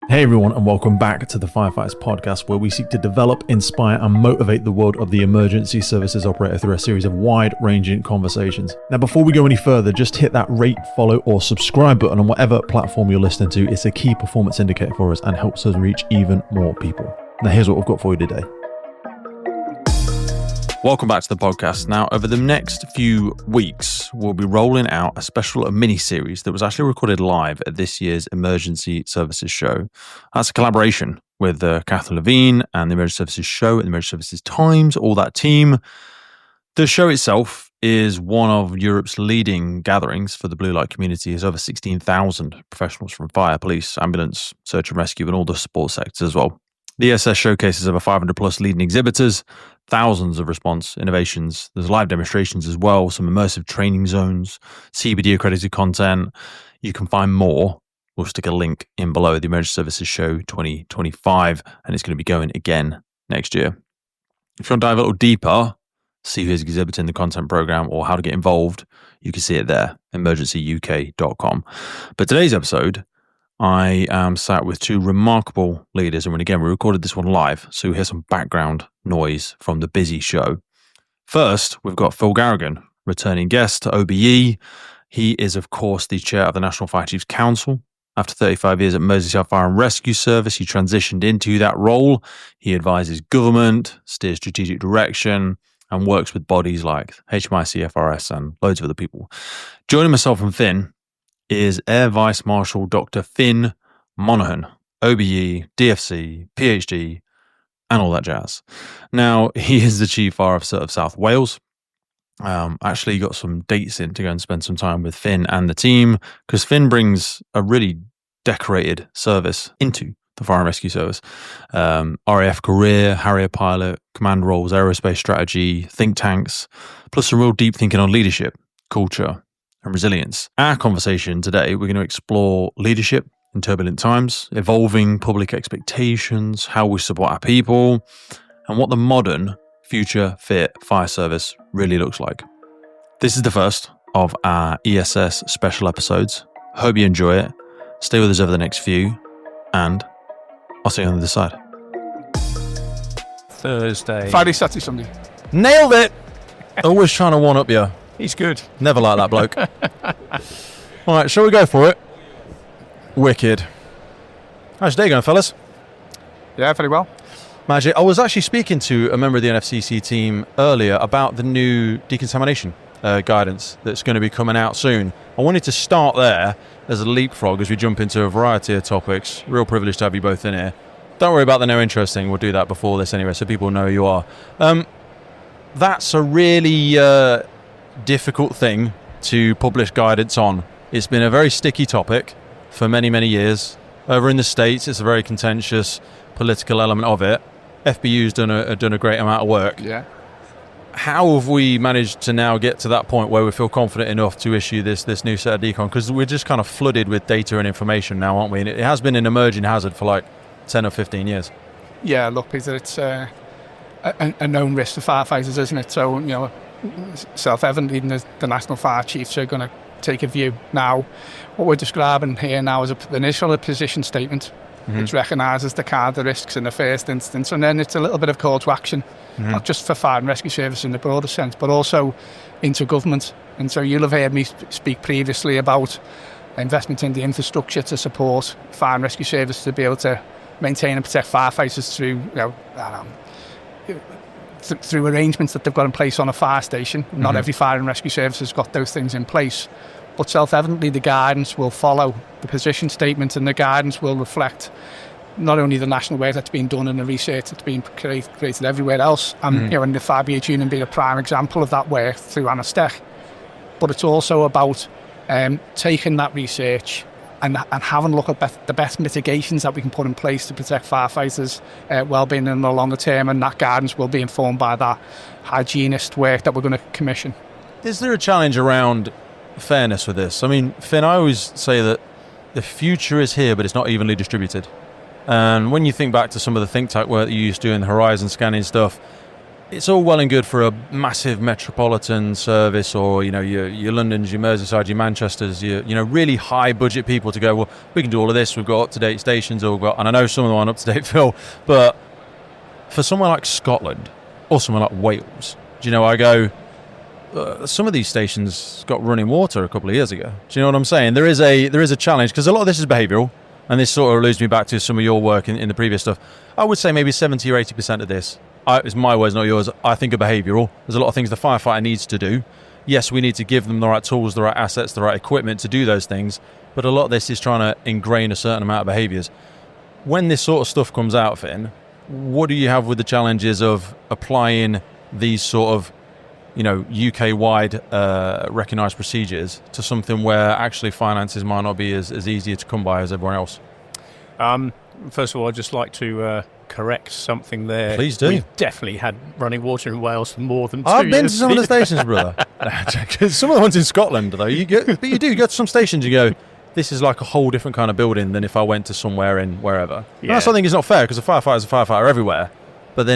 Hey everyone, and welcome back to the Firefighters Podcast, where we seek to develop, inspire, and motivate the world of the emergency services operator through a series of wide-ranging conversations. Now, before we go any further, just hit that rate, follow, or subscribe button on whatever platform you're listening to. It's a key performance indicator for us and helps us reach even more people. Now, here's what we've got for you today. Welcome back to the podcast. Now, over the next few weeks, we'll be rolling out a special mini-series that was actually recorded live at this year's Emergency Services Show. That's a collaboration with Catherine Levine and the Emergency Services Show and the Emergency Services Times, all that team. The show itself is one of Europe's leading gatherings for the blue light community. There's over 16,000 professionals from fire, police, ambulance, search and rescue, and all the support sectors as well. The ESS showcases over 500 plus leading exhibitors, thousands of response innovations. There's live demonstrations as well, some immersive training zones, CPD-accredited content. You can find more. We'll stick a link in below, the Emergency Services Show 2025, and it's going to be going again next year. If you want to dive a little deeper, see who's exhibiting the content program or how to get involved, you can see it there, emergencyuk.com. But today's episode, I am sat with two remarkable leaders, and again, we recorded this one live, so you'll hear some background noise from the busy show. First, we've got Phil Garrigan, returning guest to OBE. He is, of course, the chair of the National Fire Chiefs Council. After 35 years at Merseyside Fire Rescue Service, he transitioned into that role. He advises government, steers strategic direction, and works with bodies like HMICFRS and loads of other people. Joining myself and Finn is Air Vice-Marshal Dr. Phil Monahan, OBE, DFC, PhD, and all that jazz. Now, he is the Chief Fire Officer of South Wales. Actually got some dates in to go and spend some time with Finn and the team, because Finn brings a really decorated service into the Fire and Rescue Service. RAF career, Harrier pilot, command roles, aerospace strategy, think tanks, plus some real deep thinking on leadership, culture, and resilience. Our conversation today, we're going to explore leadership in turbulent times, evolving public expectations, how we support our people, and what the modern future fit fire service really looks like. This is the first of our ESS special episodes. Hope you enjoy it. Stay with us over the next few, and I'll see you on the other side. Thursday. Friday, Saturday, Sunday. Nailed it! Always trying to one-up you. He's good. Never like that bloke. All right, shall we go for it? Wicked. How's your day going, fellas? Yeah, very well. Magic. I was actually speaking to a member of the NFCC team earlier about the new decontamination guidance that's going to be coming out soon. I wanted to start there as a leapfrog as we jump into a variety of topics. Real privilege to have you both in here. Don't worry about the no interest thing. We'll do that before this anyway, so people know who you are. That's a really difficult thing to publish guidance on. It's been a very sticky topic for many, many years. Over in the States, it's a very contentious political element of it. FBU's done a great amount of work. Yeah. How have we managed to now get to that point where we feel confident enough to issue this new set of decon? Because we're just kind of flooded with data and information now, aren't we? And it has been an emerging hazard for like 10 or 15 years. Yeah, look, Peter, it's a known risk for firefighters, isn't it? So, you know, self-evidently the National Fire Chiefs are going to take a view now. What we're describing here now is an initial position statement, which recognises the kind of risks in the first instance, and then it's a little bit of call to action, not just for fire and rescue service in the broader sense, but also into government. And so you'll have heard me speak previously about investment in the infrastructure to support fire and rescue service to be able to maintain and protect firefighters through, through arrangements that they've got in place on a fire station. Not every fire and rescue service has got those things in place, but self-evidently the guidance will follow the position statement, and the guidance will reflect not only the national work that's been done and the research that's been created everywhere else, and and the Fire BH Union being a prime example of that work through Anastech, but it's also about taking that research and having a look at the best mitigations that we can put in place to protect firefighters' well-being in the longer term, and that guidance will be informed by that hygienist work that we're going to commission. Is there a challenge around fairness with this? I mean, Finn, I always say that the future is here, but it's not evenly distributed. And when you think back to some of the think tank work that you used to do in the horizon scanning stuff, it's all well and good for a massive metropolitan service, or your Londons, your Merseyside, your Manchesters, your really high budget people to go, well, we can do all of this. We've got up-to-date stations, and I know some of them aren't up-to-date, Phil, but for somewhere like Scotland or somewhere like Wales, I go, some of these stations got running water a couple of years ago. Do you know what I'm saying? There is a challenge, because a lot of this is behavioural, and this sort of alludes me back to some of your work in the previous stuff. I would say maybe 70 or 80% of this, it's my words, not yours, I think are behavioural. There's a lot of things the firefighter needs to do. Yes, we need to give them the right tools, the right assets, the right equipment to do those things, but a lot of this is trying to ingrain a certain amount of behaviours. When this sort of stuff comes out, Finn, what do you have with the challenges of applying these sort of UK-wide recognised procedures to something where actually finances might not be as easier to come by as everyone else? First of all, I'd just like to correct something there. Please do. We've definitely had running water in Wales for more than 2 years. I've been to some of the stations, brother. Some of the ones in Scotland, though, you go to some stations, you go, this is like a whole different kind of building than if I went to somewhere in wherever. Yeah. That's something is not fair, because a firefighter is a firefighter everywhere, but they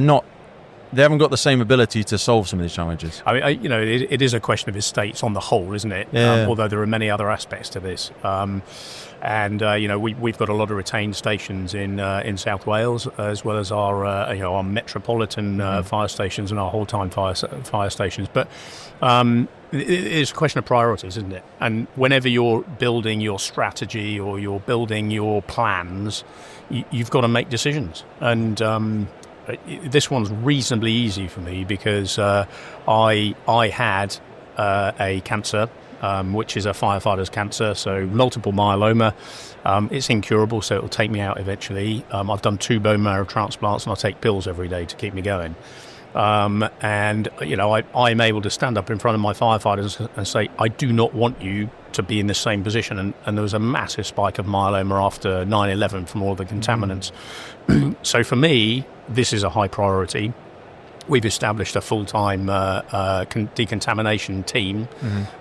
haven't got the same ability to solve some of these challenges. I mean, it is a question of estates on the whole, isn't it? Yeah. Although there are many other aspects to this. We've got a lot of retained stations in South Wales, as well as our metropolitan fire stations and our whole-time fire stations. But it's a question of priorities, isn't it? And whenever you're building your strategy or you're building your plans, you've got to make decisions. And this one's reasonably easy for me, because I had a cancer, which is a firefighter's cancer, so multiple myeloma. It's incurable, so it'll take me out eventually. I've done 2 bone marrow transplants, and I take pills every day to keep me going. I'm able to stand up in front of my firefighters and say, I do not want you to be in the same position. And there was a massive spike of myeloma after 9/11 from all the contaminants. So for me, this is a high priority. We've established a full-time decontamination team,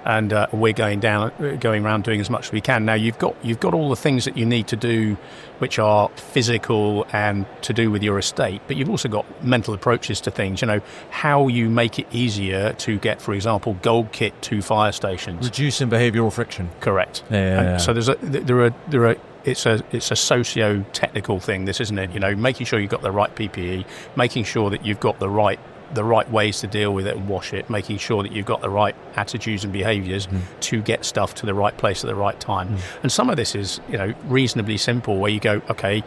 and we're going around doing as much as we can. Now you've got all the things that you need to do, which are physical and to do with your estate, but you've also got mental approaches to things. How you make it easier to get, for example, gold kit to fire stations, reducing behavioural friction. Correct. Yeah. So there are. It's a socio-technical thing, this, isn't it? Making sure you've got the right PPE, making sure that you've got the right ways to deal with it and wash it, making sure that you've got the right attitudes and behaviours to get stuff to the right place at the right time. And some of this is, reasonably simple, where you go, okay,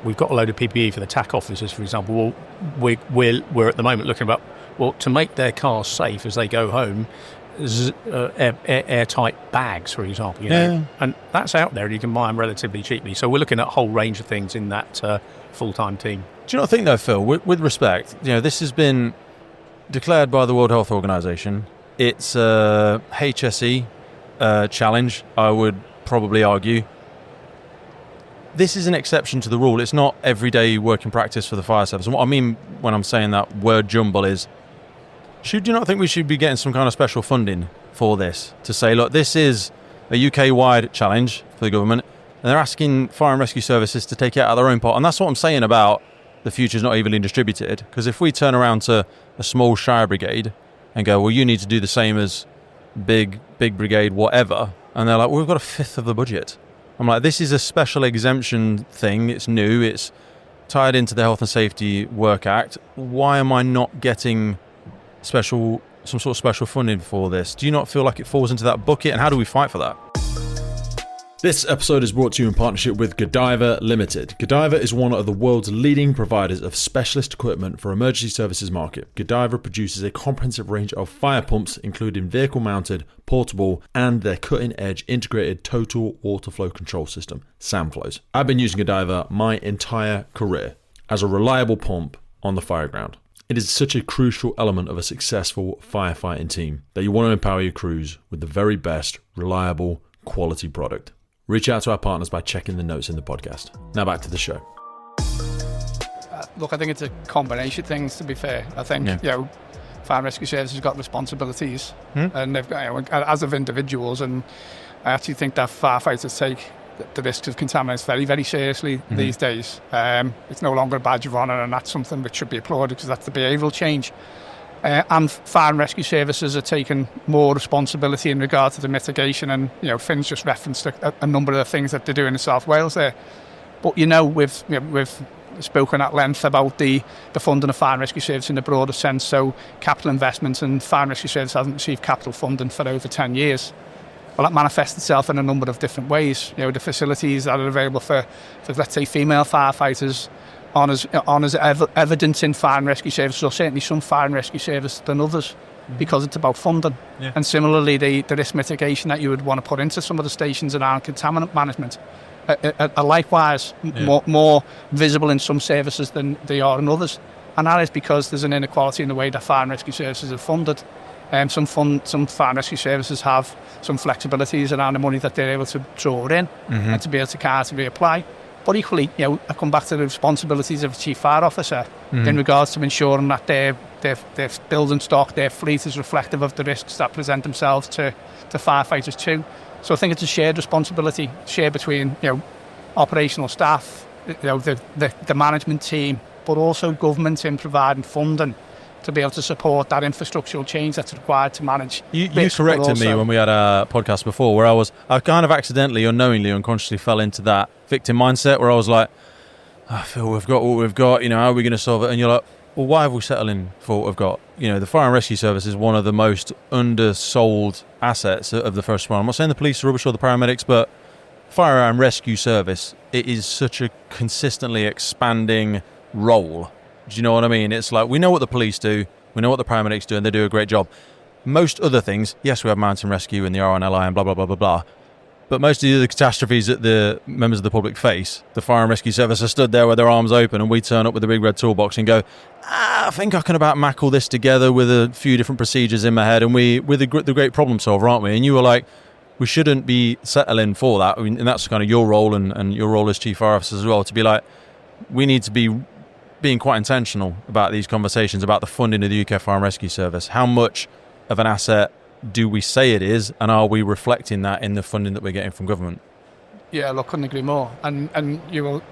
we've got a load of PPE for the TAC officers, for example. Well, we're at the moment looking about, to make their cars safe as they go home, airtight bags, for example, and that's out there and you can buy them relatively cheaply. So we're looking at a whole range of things in that full-time team. Do you not think, though, Phil, with respect, this has been declared by the World Health Organization. It's a HSE challenge, I would probably argue. This is an exception to the rule. It's not everyday working practice for the fire service. And what I mean when I'm saying that word jumble is, do you not think we should be getting some kind of special funding for this, to say, look, this is a UK-wide challenge for the government, and they're asking fire and rescue services to take it out of their own pot? And that's what I'm saying about the future's not evenly distributed, because if we turn around to a small shire brigade and go, well, you need to do the same as big brigade, whatever, and they're like, well, we've got a fifth of the budget. I'm like, this is a special exemption thing. It's new. It's tied into the Health and Safety Work Act. Why am I not getting some sort of special funding for this? Do you not feel like it falls into that bucket, and how do we fight for that? This episode is brought to you in partnership with Godiva Limited. Godiva is one of the world's leading providers of specialist equipment for emergency services market. Godiva produces a comprehensive range of fire pumps, including vehicle mounted, portable, and their cutting edge integrated total water flow control system, SAMFlows. I've been using Godiva my entire career as a reliable pump on the Fireground. It is such a crucial element of a successful firefighting team that you want to empower your crews with the very best, reliable, quality product. Reach out to our partners by checking the notes in the podcast. Now back to the show. Look, I think it's a combination of things, to be fair. I think, fire and rescue services have got responsibilities, and they've got, as of individuals, and I actually think that firefighters take the risks of contaminants very, very seriously these days. It's no longer a badge of honour, and that's something which should be applauded because that's the behavioural change. And fire and rescue services are taking more responsibility in regard to the mitigation. And Finn's just referenced a number of the things that they're doing in South Wales there. But we've spoken at length about the funding of fire and rescue service in the broader sense. So capital investments, and fire and rescue service hasn't received capital funding for over 10 years. Well, that manifests itself in a number of different ways. The facilities that are available for let's say, female firefighters aren't as evident in fire and rescue services, or certainly some fire and rescue services than others, because it's about funding. Yeah. And similarly, the risk mitigation that you would want to put into some of the stations around contaminant management are likewise more visible in some services than they are in others. And that is because there's an inequality in the way that fire and rescue services are funded. Some fire and rescue services have some flexibilities around the money that they're able to draw in and to be able to reapply. But equally, I come back to the responsibilities of a chief fire officer in regards to ensuring that their building stock, their fleet is reflective of the risks that present themselves to firefighters too. So I think it's a shared responsibility, shared between operational staff, the management team, but also government in providing funding to be able to support that infrastructural change that's required to manage. You corrected me when we had a podcast before where I kind of accidentally, unknowingly, unconsciously fell into that victim mindset where I was like, Phil, we've got what we've got, how are we going to solve it? And you're like, well, why have we settled in for what we've got? The fire and rescue service is one of the most undersold assets of the first one. I'm not saying the police are rubbish or the paramedics, but fire and rescue service, it is such a consistently expanding role. Do you know what I mean? It's like, we know what the police do, we know what the paramedics do, and they do a great job. Most other things, yes, we have mountain rescue and the RNLI and blah, blah, blah, blah, blah. But most of the other catastrophes that the members of the public face, the fire and rescue service are stood there with their arms open, and we turn up with a big red toolbox and go, I think I can about mack all this together with a few different procedures in my head, and we're the great problem solver, aren't we? And you were like, we shouldn't be settling for that. And that's kind of your role and your role as chief fire officer as well, to be like, we need to be being quite intentional about these conversations about the funding of the UK Fire and Rescue Service. How much of an asset do we say it is, and are we reflecting that in the funding that we're getting from government? Yeah, look, couldn't agree more. And you will,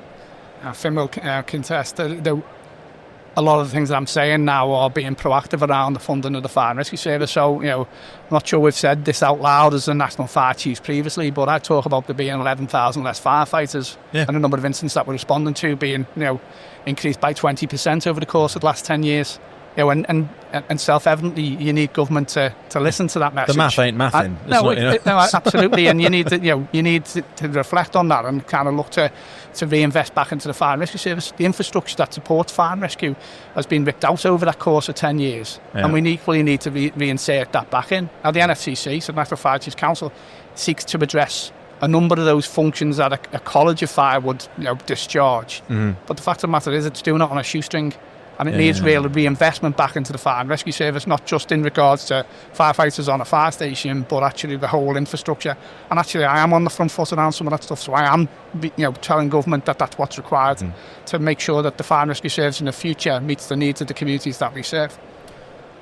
Finn will contest a lot of the things that I'm saying now are being proactive around the funding of the Fire and Rescue Service. So, I'm not sure we've said this out loud as the National Fire Chiefs previously, but I talk about there being 11,000 less firefighters and the number of incidents that we're responding to being, increased by 20% over the course of the last 10 years. And self-evidently, you need government to listen to that message. The math ain't mathing. No, absolutely, and you need to reflect on that and kind of look to reinvest back into the fire and rescue service. The infrastructure that supports fire and rescue has been ripped out over that course of 10 years, and we equally need to reinsert that back in. Now, the NFCC, so the National Fire Chiefs Council, seeks to address a number of those functions that a college of fire would discharge. But the fact of the matter is, it's doing it on a shoestring. And it needs real reinvestment back into the fire and rescue service, not just in regards to firefighters on a fire station, but actually the whole infrastructure. And actually, I am on the front foot around some of that stuff, so I am, telling government that that's what's required to make sure that the fire and rescue service in the future meets the needs of the communities that we serve.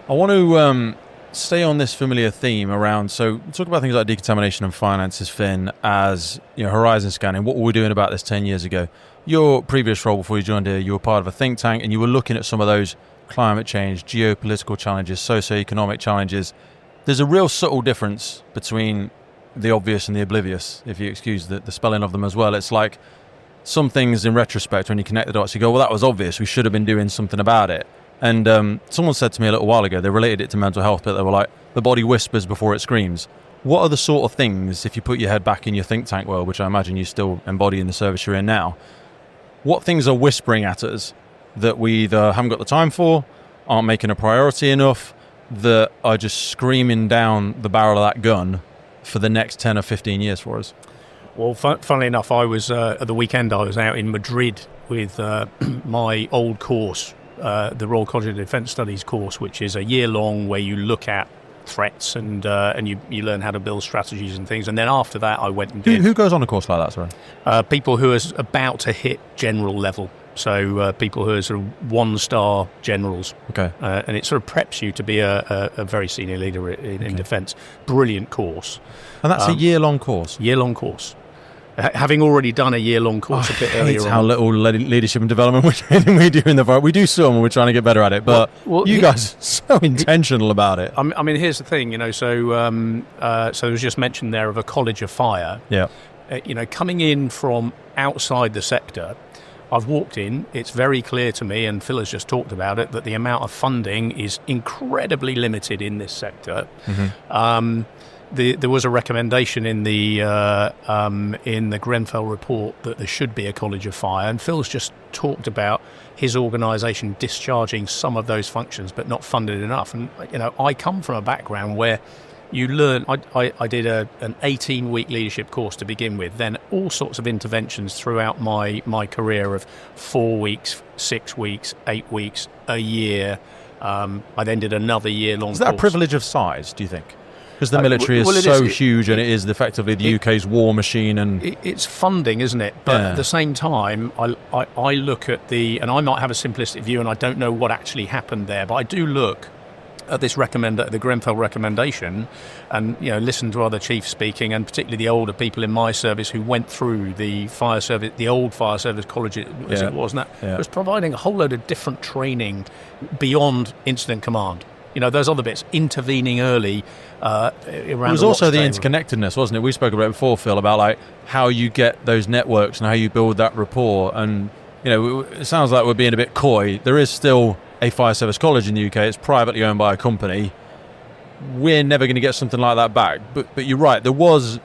I want to stay on this familiar theme around, so talk about things like decontamination and finances, Finn, as horizon scanning. What were we doing about this 10 years ago? Your previous role before you joined here, you were part of a think tank and you were looking at some of those climate change, geopolitical challenges, socio-economic challenges. There's a real subtle difference between the obvious and the oblivious, if you excuse the spelling of them as well. It's like some things in retrospect, when you connect the dots, you go, well, that was obvious. We should have been doing something about it. And someone said to me a little while ago, they related it to mental health, but they were like, the body whispers before it screams. What are the sort of things, if you put your head back in your think tank world, which I imagine you still embody in the service you're in now, what things are whispering at us that we either haven't got the time for, aren't making a priority enough, that are just screaming down the barrel of that gun for the next 10 or 15 years for us? Well, funnily enough, I was at the weekend, I was out in Madrid with my old course, the Royal College of Defence Studies course, which is a year long where you look at threats and you learn how to build strategies and things. And then after that, I went and did... Who goes on a course like that, sorry? People who are about to hit general level. So people who are sort of one-star generals. Okay. And it sort of preps you to be a very senior leader in defence. Brilliant course. And that's a year-long course? Year-long course. having already done a year-long course a bit earlier on. How little leadership and development we do in the fire. We do some, and we're trying to get better at it. But you guys are so intentional about it. I mean, here's the thing, so it was just mentioned there of a college of fire. Yeah. Coming in from outside the sector, I've walked in, it's very clear to me, and Phil has just talked about it, that the amount of funding is incredibly limited in this sector. Mm-hmm. There was a recommendation in the Grenfell report that there should be a College of Fire, and Phil's just talked about his organisation discharging some of those functions but not funded enough. And I come from a background where you learn. I did an 18-week leadership course to begin with, then all sorts of interventions throughout my career of 4 weeks, 6 weeks, 8 weeks, a year. I then did another year-long course. Is that a privilege of size, do you think? Because the military is so huge, and it is effectively the UK's war machine, and it's funding, isn't it? But at the same time, I look at and I might have a simplistic view, and I don't know what actually happened there, but I do look at this the Grenfell recommendation, and listen to other chiefs speaking, and particularly the older people in my service who went through the fire service, the old fire service college as it was, and that was providing a whole load of different training beyond incident command. Those other bits, intervening early around. It was also the interconnectedness, wasn't it? We spoke about it before, Phil, about how you get those networks and how you build that rapport. And it sounds like we're being a bit coy. There is still a fire service college in the UK. It's privately owned by a company. We're never going to get something like that back. But you're right. There was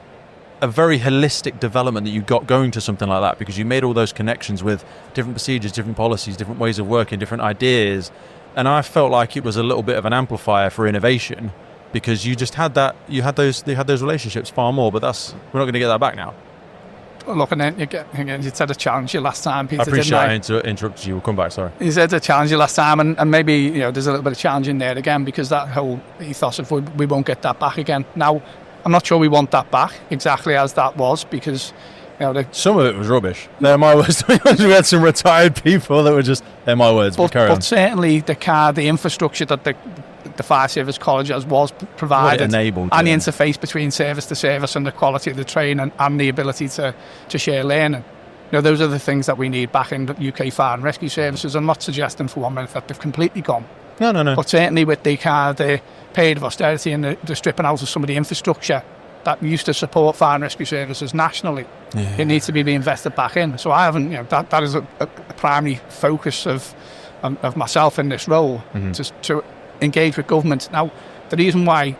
a very holistic development that you got going to something like that, because you made all those connections with different procedures, different policies, different ways of working, different ideas. And I felt like it was a little bit of an amplifier for innovation, because you just had that. You had those relationships far more. But we're not going to get that back now. Well, look, and then you said a challenge you last time, Peter. I appreciate I interrupted you. We'll come back. Sorry. You said a challenge you last time, and maybe there's a little bit of challenge in there again, because that whole ethos of we won't get that back again. Now, I'm not sure we want that back exactly as that was, because. Some of it was rubbish. They're my words. We had some retired people that were just, they're my words. But certainly the infrastructure that the fire service colleges was provided, enabled, and the interface between service to service, and the quality of the training, and the ability to share learning. Those are the things that we need back in the UK fire and rescue services. I'm not suggesting for 1 minute that they've completely gone. No. But certainly with the period of austerity and the stripping out of some of the infrastructure that used to support fire and rescue services nationally, it needs to be reinvested back in. So I haven't, that is a primary focus of myself in this role, to engage with government. Now, the reason why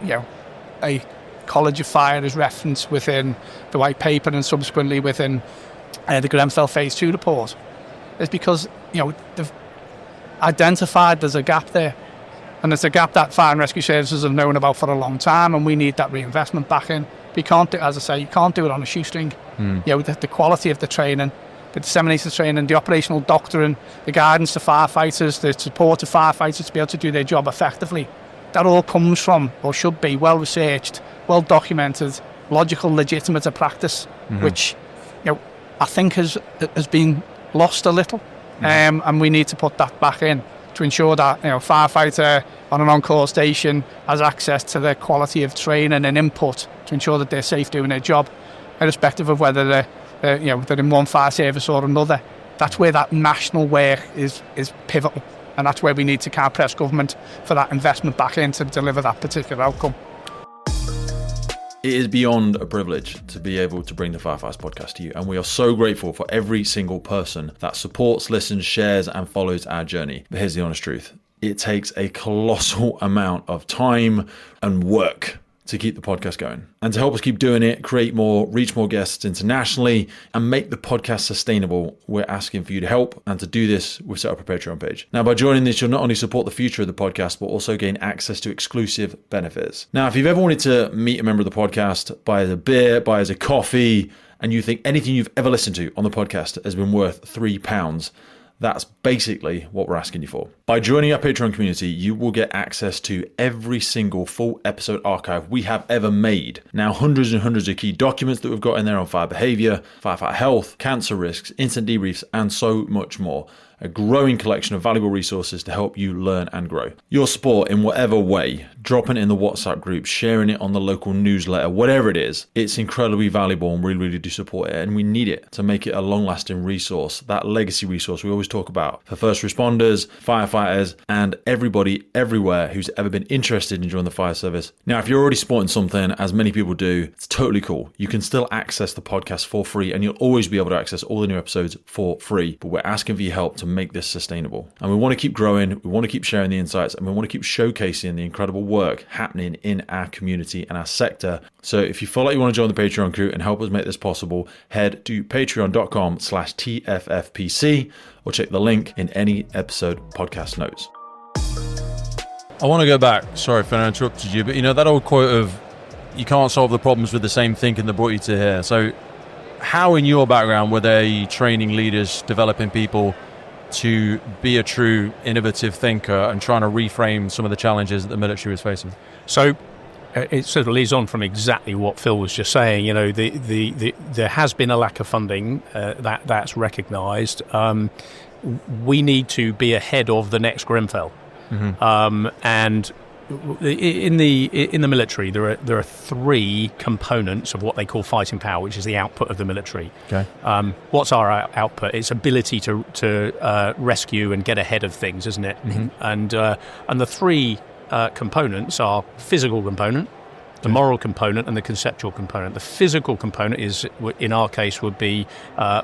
a College of Fire is referenced within the white paper and subsequently within the Grenfell Phase 2 report is because they've identified there's a gap there. And it's a gap that fire and rescue services have known about for a long time, and we need that reinvestment back in. We can't do, as I say, you can't do it on a shoestring. The quality of the training, the disseminated training, the operational doctrine, the guidance to firefighters, the support to firefighters to be able to do their job effectively, that all comes from, or should be, well researched, well documented, logical, legitimate of practice, which I think has been lost a little, and we need to put that back in, to ensure that firefighter on an on-call station has access to the quality of training and input to ensure that they're safe doing their job, irrespective of whether they're in one fire service or another. That's where that national work is pivotal, and that's where we need to press government for that investment back in to deliver that particular outcome. It is beyond a privilege to be able to bring the Firefights podcast to you, and we are so grateful for every single person that supports, listens, shares and follows our journey. But here's the honest truth. It takes a colossal amount of time and work to keep the podcast going. And to help us keep doing it, create more, reach more guests internationally, and make the podcast sustainable, we're asking for you to help. And to do this, we've set up a Patreon page. Now, by joining this, you'll not only support the future of the podcast, but also gain access to exclusive benefits. Now, if you've ever wanted to meet a member of the podcast, buy us a beer, buy us a coffee, and you think anything you've ever listened to on the podcast has been worth £3, that's basically what we're asking you for. By joining our Patreon community, you will get access to every single full episode archive we have ever made. Now, hundreds and hundreds of key documents that we've got in there on fire behaviour, firefighter health, cancer risks, incident debriefs, and so much more. a growing collection of valuable resources to help you learn and grow. Your support in whatever way, dropping it in the WhatsApp group, sharing it on the local newsletter, whatever it is, it's incredibly valuable and we really do support it, and we need it to make it a long-lasting resource, that legacy resource we always talk about for first responders, firefighters, and everybody everywhere who's ever been interested in joining the fire service. Now, if you're already supporting something, as many people do, it's totally cool. You can still access the podcast for free, and you'll always be able to access all the new episodes for free, but we're asking for your help to make this sustainable. And we want to keep growing, we want to keep sharing the insights, and we want to keep showcasing the incredible work happening in our community and our sector. So if you feel like you want to join the Patreon crew and help us make this possible, head to patreon.com/TFFPC or check the link in any episode podcast notes. I want to go back, sorry if I interrupted you, but you know that old quote of you can't solve the problems with the same thinking that brought you to here. So how in your background were they training leaders, developing people to be a true innovative thinker and trying to reframe some of the challenges that the military was facing? So it sort of leads on from exactly what Phil was just saying. You know, there has been a lack of funding that's recognised. We need to be ahead of the next Grenfell. Mm-hmm. And in the military, there are three components of what they call fighting power, which is the output of the military. Okay. What's our output? It's ability to rescue and get ahead of things, isn't it? Mm-hmm. And the three components are physical component, the moral component, and the conceptual component. The physical component is, in our case, would be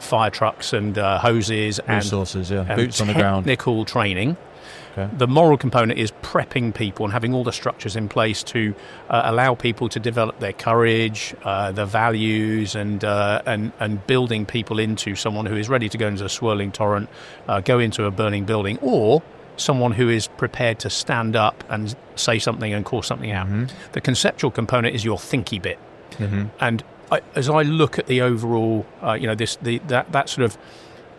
fire trucks and hoses and resources, boots on the ground, technical training. Okay. The moral component is prepping people and having all the structures in place to allow people to develop their courage, their values, and building people into someone who is ready to go into a swirling torrent, go into a burning building, or someone who is prepared to stand up and say something and call something out. Mm-hmm. The conceptual component is your thinky bit. Mm-hmm. And as I look at the overall,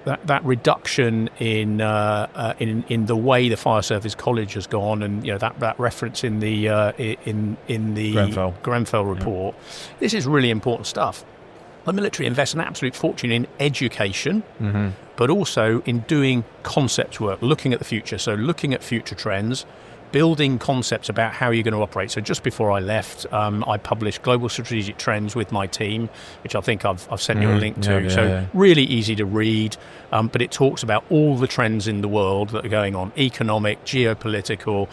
that reduction in the way the Fire Service College has gone, and that reference in the Grenfell report, this is really important stuff. The military invests an absolute fortune in education, mm-hmm. but also in doing concept work, looking at the future. So looking at future trends, building concepts about how you're going to operate. So just before I left, I published Global Strategic Trends with my team, which I think I've sent you a link to. Really easy to read, but it talks about all the trends in the world that are going on: economic, geopolitical.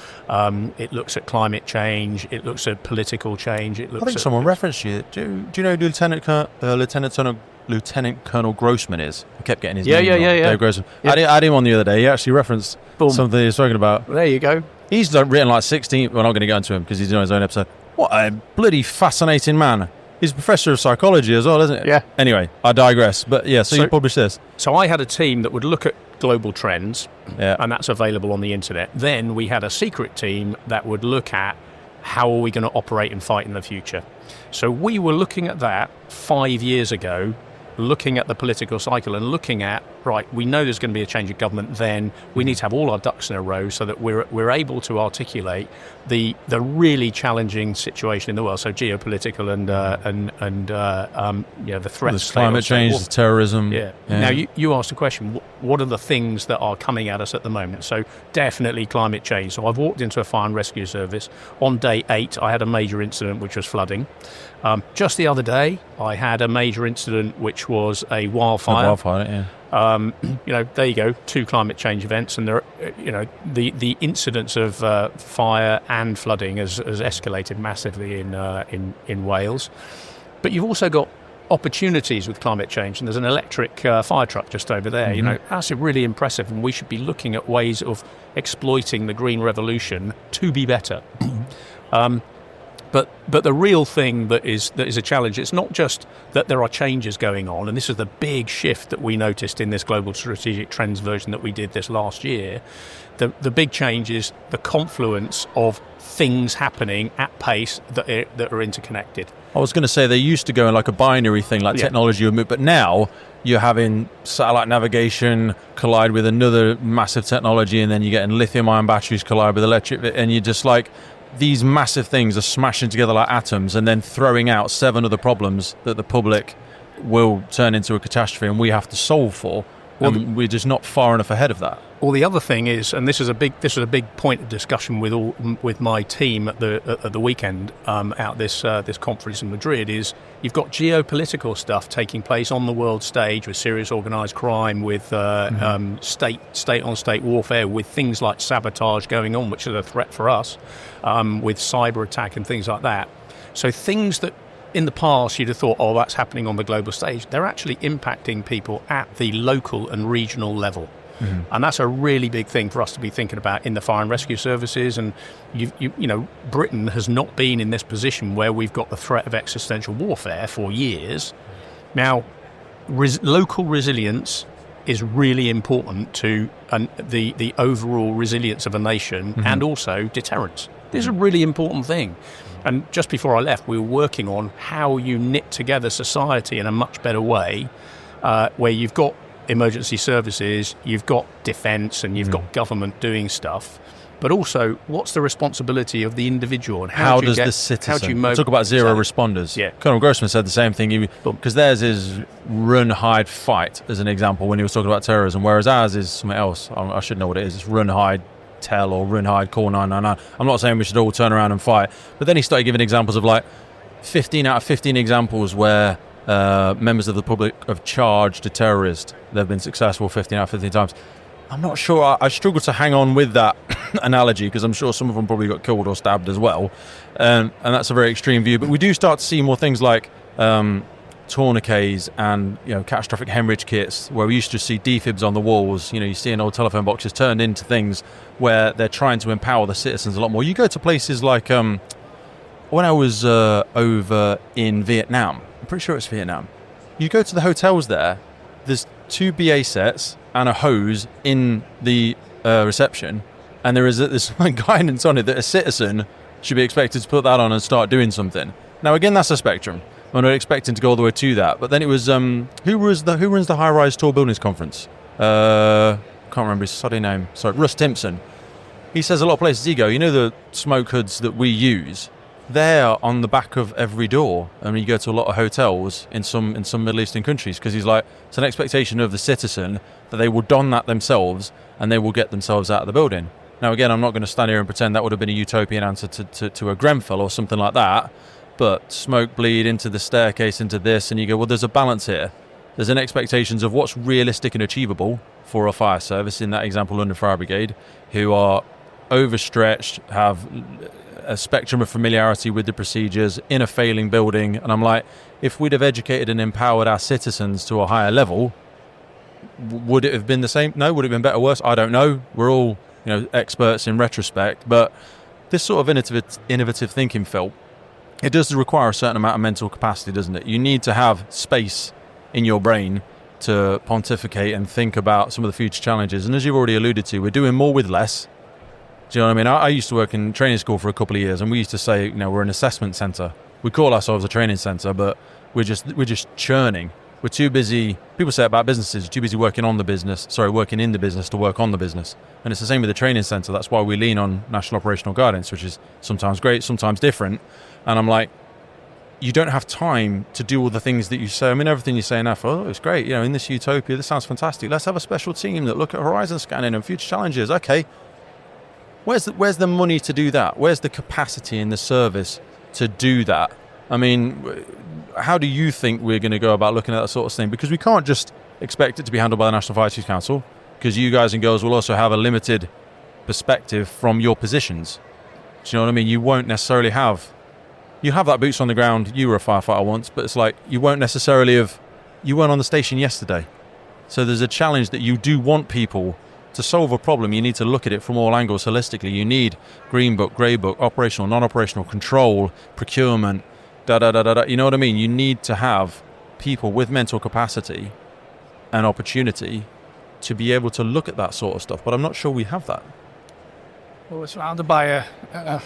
It looks at climate change. It looks at political change. It looks. I think someone referenced you. Do you know who Lieutenant Colonel Grossman is? I kept getting his name wrong. Dave Grossman. Yeah. I had him on the other day. He actually referenced something he was talking about. There you go. He's written like 16... We're not going to go into him because he's doing his own episode. What a bloody fascinating man. He's a professor of psychology as well, isn't it? Yeah. Anyway, I digress. But yeah, so you published this. So I had a team that would look at global trends, and that's available on the internet. Then we had a secret team that would look at how are we going to operate and fight in the future. So we were looking at that 5 years ago, looking at the political cycle and looking at, right, we know there's going to be a change of government, then we need to have all our ducks in a row so that we're able to articulate the really challenging situation in the world, so geopolitical and the threats. There's climate change, there's terrorism. Yeah. Now you asked the question, what are the things that are coming at us at the moment? So definitely climate change. So I've walked into a fire and rescue service. On day 8, I had a major incident, which was flooding. Just the other day, I had a major incident, which was a wildfire. There you go, 2 climate change events, and there, the incidence of fire and flooding has escalated massively in Wales. But you've also got opportunities with climate change, and there's an electric fire truck just over there. Mm-hmm. That's really impressive, and we should be looking at ways of exploiting the green revolution to be better. But the real thing that is a challenge, it's not just that there are changes going on, and this is the big shift that we noticed in this Global Strategic Trends version that we did this last year. The big change is the confluence of things happening at pace that are interconnected. I was going to say they used to go in like a binary thing, like technology would move, but now you're having satellite navigation collide with another massive technology, and then you're getting lithium-ion batteries collide with electric, and you're just like, these massive things are smashing together like atoms and then throwing out 7 other problems that the public will turn into a catastrophe and we have to solve for. we're just not far enough ahead of that. Well, the other thing is, and this was a big point of discussion with my team at the weekend at this conference in Madrid, is you've got geopolitical stuff taking place on the world stage with serious organised crime, with state-on-state warfare, with things like sabotage going on, which is a threat for us, with cyber attack and things like that. So things that in the past you'd have thought, oh, that's happening on the global stage, they're actually impacting people at the local and regional level. And that's a really big thing for us to be thinking about in the fire and rescue services. And you know, Britain has not been in this position where we've got the threat of existential warfare for years. Now, local resilience is really important to the overall resilience of a nation, and also deterrence. This is a really important thing. And just before I left, we were working on how you knit together society in a much better way, where you've got emergency services, you've got defence, and you've got government doing stuff. But also, what's the responsibility of the individual, and how does the citizen? Talk about zero responders. Yeah, Colonel Grossman said the same thing, because theirs is run, hide, fight as an example when he was talking about terrorism, whereas ours is something else. I should know what it is. It's run, hide, tell, or run, hide, call 999. I'm not saying we should all turn around and fight, but then he started giving examples of like 15 out of 15 examples where members of the public have charged a terrorist. They've been successful 15 out of 15 times. I'm not sure. I struggle to hang on with that analogy, because I'm sure some of them probably got killed or stabbed as well. And that's a very extreme view. But we do start to see more things like tourniquets and, you know, catastrophic hemorrhage kits, where we used to see defibs on the walls. You know, you see in old telephone boxes turned into things where they're trying to empower the citizens a lot more. You go to places like when I was over in Vietnam, I'm pretty sure it's Vietnam, you go to the hotels there, there's 2 BA sets and a hose in the reception, and there is this guidance on it that a citizen should be expected to put that on and start doing something. Now again, that's a spectrum. We're not expecting to go all the way to that. But then it was who runs the high-rise tall buildings conference? Can't remember his study name. Sorry, Russ Timpson. He says a lot of places you go, you know, the smoke hoods that we use, they're on the back of every door. I mean, you go to a lot of hotels in some Middle Eastern countries, because he's like, it's an expectation of the citizen that they will don that themselves and they will get themselves out of the building. Now again, I'm not going to stand here and pretend that would have been a utopian answer to a Grenfell or something like that. But smoke bleed into the staircase, into this, and you go, well, there's a balance here. There's an expectations of what's realistic and achievable for a fire service, in that example, London Fire Brigade, who are overstretched, have a spectrum of familiarity with the procedures in a failing building. And I'm like, if we'd have educated and empowered our citizens to a higher level, would it have been the same? No. Would it have been better or worse? I don't know. We're all, you know, experts in retrospect. But this sort of innovative thinking, Phil, it does require a certain amount of mental capacity, doesn't it? You need to have space in your brain to pontificate and think about some of the future challenges. And as you've already alluded to, we're doing more with less. Do you know what I mean? I used to work in training school for a couple of years, and we used to say, you know, we're an assessment centre. We call ourselves a training centre, but we're just churning. We're too busy. People say about businesses, too busy working in the business to work on the business. And it's the same with the training centre. That's why we lean on National Operational Guidance, which is sometimes great, sometimes different. And I'm like, you don't have time to do all the things that you say. I mean, everything you say now, oh, it's great. You know, in this utopia, this sounds fantastic. Let's have a special team that look at horizon scanning and future challenges. Okay. Where's the money to do that? Where's the capacity in the service to do that? I mean, how do you think we're going to go about looking at that sort of thing? Because we can't just expect it to be handled by the National Fire Chiefs Council, because you guys and girls will also have a limited perspective from your positions. Do you know what I mean? You won't necessarily have... You have that boots on the ground. You were a firefighter once, but it's like you won't necessarily have... You weren't on the station yesterday. So there's a challenge that you do want people... To solve a problem, you need to look at it from all angles holistically. You need green book, grey book, operational, non-operational, control, procurement, da-da-da-da-da. You know what I mean? You need to have people with mental capacity and opportunity to be able to look at that sort of stuff. But I'm not sure we have that. Well, we're surrounded by a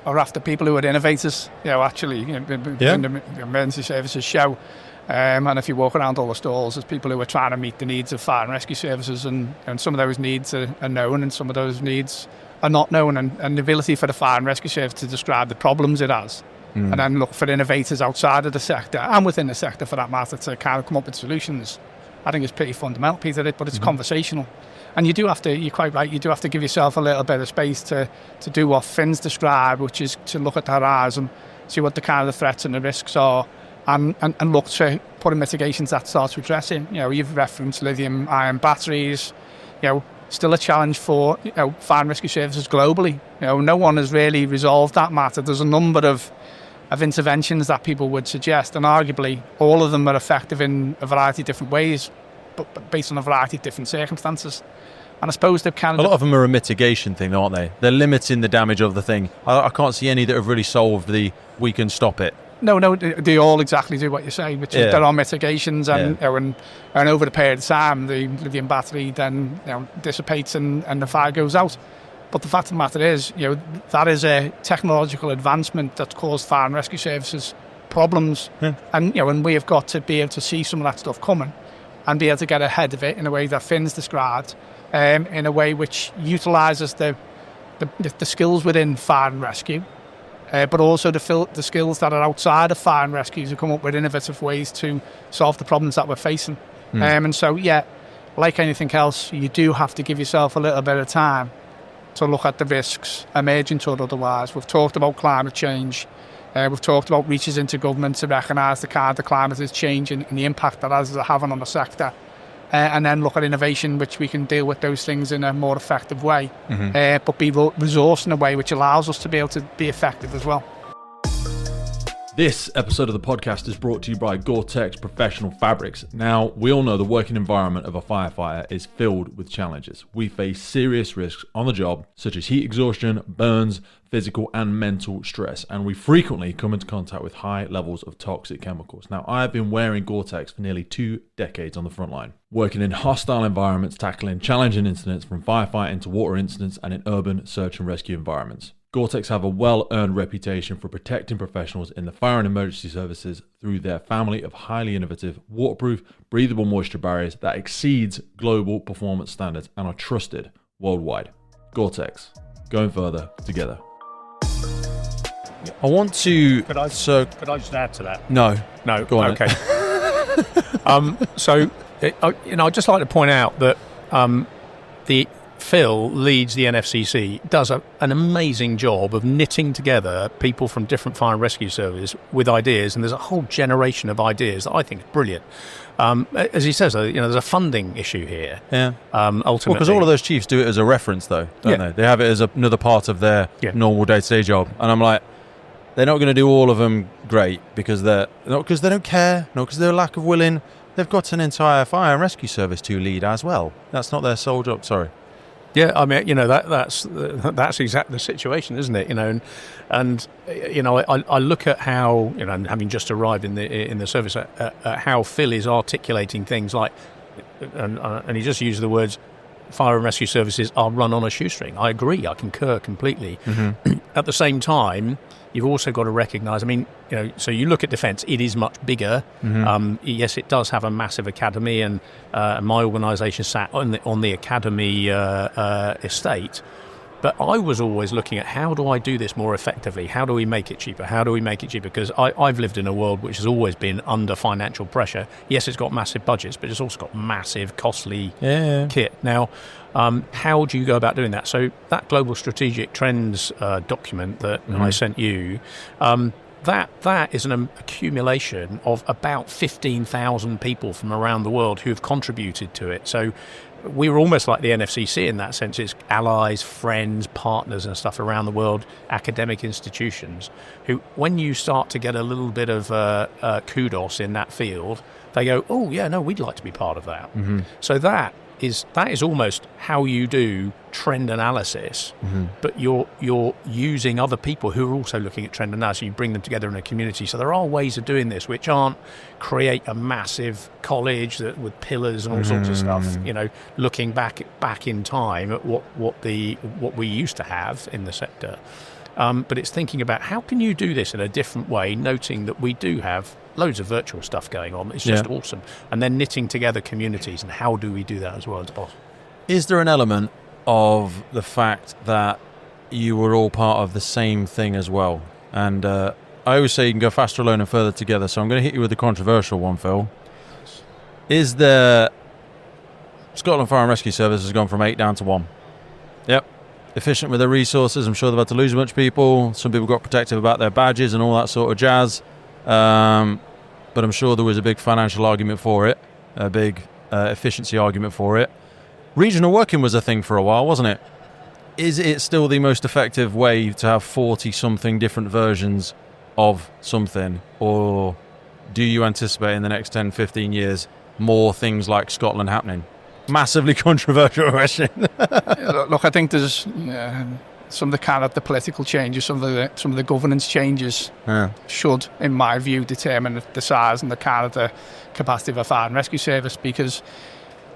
raft of people who are innovators. You know, actually, in the emergency services show. And if you walk around all the stalls, there's people who are trying to meet the needs of fire and rescue services, and some of those needs are known and some of those needs are not known, and the ability for the fire and rescue service to describe the problems it has and then look for innovators outside of the sector and within the sector for that matter to kind of come up with solutions I think it's pretty fundamental piece of it, but it's conversational. And you're quite right, you do have to give yourself a little bit of space to do what Finn's described, which is to look at the horizon, see what the kind of the threats and the risks are, and look to put in mitigations that start to address it. You've referenced lithium-ion batteries, still a challenge for fire and rescue services globally. No one has really resolved that matter. There's a number of interventions that people would suggest, and arguably all of them are effective in a variety of different ways, but based on a variety of different circumstances. And I suppose they've kind of... A lot of them are a mitigation thing, aren't they? They're limiting the damage of the thing. I can't see any that have really solved the we can stop it. No, they all exactly do what you say, which is there are mitigations, and and over the period of time, the lithium battery then dissipates and the fire goes out. But the fact of the matter is, that is a technological advancement that's caused fire and rescue services problems, and we have got to be able to see some of that stuff coming and be able to get ahead of it in a way that Finn's described, in a way which utilises the skills within fire and rescue, but also the skills that are outside of fire and rescue to come up with innovative ways to solve the problems that we're facing. And so, like anything else, you do have to give yourself a little bit of time to look at the risks, emergent or otherwise. We've talked about climate change. We've talked about reaches into government to recognise the kind of the climate is changing and the impact that is having on the sector. And then look at innovation, which we can deal with those things in a more effective way, but be resourced in a way which allows us to be able to be effective as well. This episode of the podcast is brought to you by Gore-Tex Professional Fabrics. Now, we all know the working environment of a firefighter is filled with challenges. We face serious risks on the job, such as heat exhaustion, burns, physical and mental stress, and we frequently come into contact with high levels of toxic chemicals. Now, I have been wearing Gore-Tex for nearly 2 decades on the front line, working in hostile environments, tackling challenging incidents from firefighting to water incidents and in urban search and rescue environments. Gore-Tex have a well-earned reputation for protecting professionals in the fire and emergency services through their family of highly innovative, waterproof, breathable moisture barriers that exceeds global performance standards and are trusted worldwide. Gore-Tex, going further together. I want to... Could I just add to that? No, go on. Okay. I'd just like to point out that Phil leads the NFCC, does an amazing job of knitting together people from different fire and rescue services with ideas, and there's a whole generation of ideas that I think is brilliant. As he says, there's a funding issue here. Yeah. Ultimately, because all of those chiefs do it as a reference, though, don't they? They have it as another part of their normal day-to-day job, and I'm like, they're not going to do all of them great because not because they don't care, not because they're a lack of willing. They've got an entire fire and rescue service to lead as well. That's not their sole job. Sorry. Yeah, I mean, that's exactly the situation, isn't it? And I look at how, having just arrived in the service, at how Phil is articulating things like, and he just used the words, fire and rescue services are run on a shoestring. I agree. I concur completely. Mm-hmm. At the same time, you've also got to recognise, so you look at defence, it is much bigger. Mm-hmm. Yes, it does have a massive academy, and my organisation sat on the academy estate. But I was always looking at, how do I do this more effectively? How do we make it cheaper? Because I've lived in a world which has always been under financial pressure. Yes, it's got massive budgets, but it's also got massive, costly kit. Now, how do you go about doing that? So that Global Strategic Trends document that I sent you, that is an accumulation of about 15,000 people from around the world who have contributed to it. So we were almost like the NFCC in that sense. It's allies, friends, partners and stuff around the world, academic institutions, who, when you start to get a little bit of kudos in that field, they go, oh, yeah, no, we'd like to be part of that. Mm-hmm. So that is almost how you do trend analysis, but you're using other people who are also looking at trend analysis. You bring them together in a community. So there are ways of doing this which aren't create a massive college with pillars and all sorts of stuff. Looking back in time at what we used to have in the sector. But it's thinking about how can you do this in a different way, noting that we do have loads of virtual stuff going on. It's just awesome. And then knitting together communities, and how do we do that as well as possible? Is there an element of the fact that you were all part of the same thing as well? And I always say you can go faster alone and further together, so I'm going to hit you with the controversial one, Phil. Is the Scotland Fire and Rescue Service has gone from 8 down to 1. Yep. Efficient with their resources. I'm sure they've had to lose a bunch of people. Some people got protective about their badges and all that sort of jazz. But I'm sure there was a big financial argument for it, a big efficiency argument for it. Regional working was a thing for a while, wasn't it? Is it still the most effective way to have 40-something different versions of something? Or do you anticipate in the next 10, 15 years more things like Scotland happening? Massively controversial question. Look, I think there's some of the kind of the political changes, some of the governance changes should, in my view, determine the size and the kind of the capacity of a fire and rescue service. Because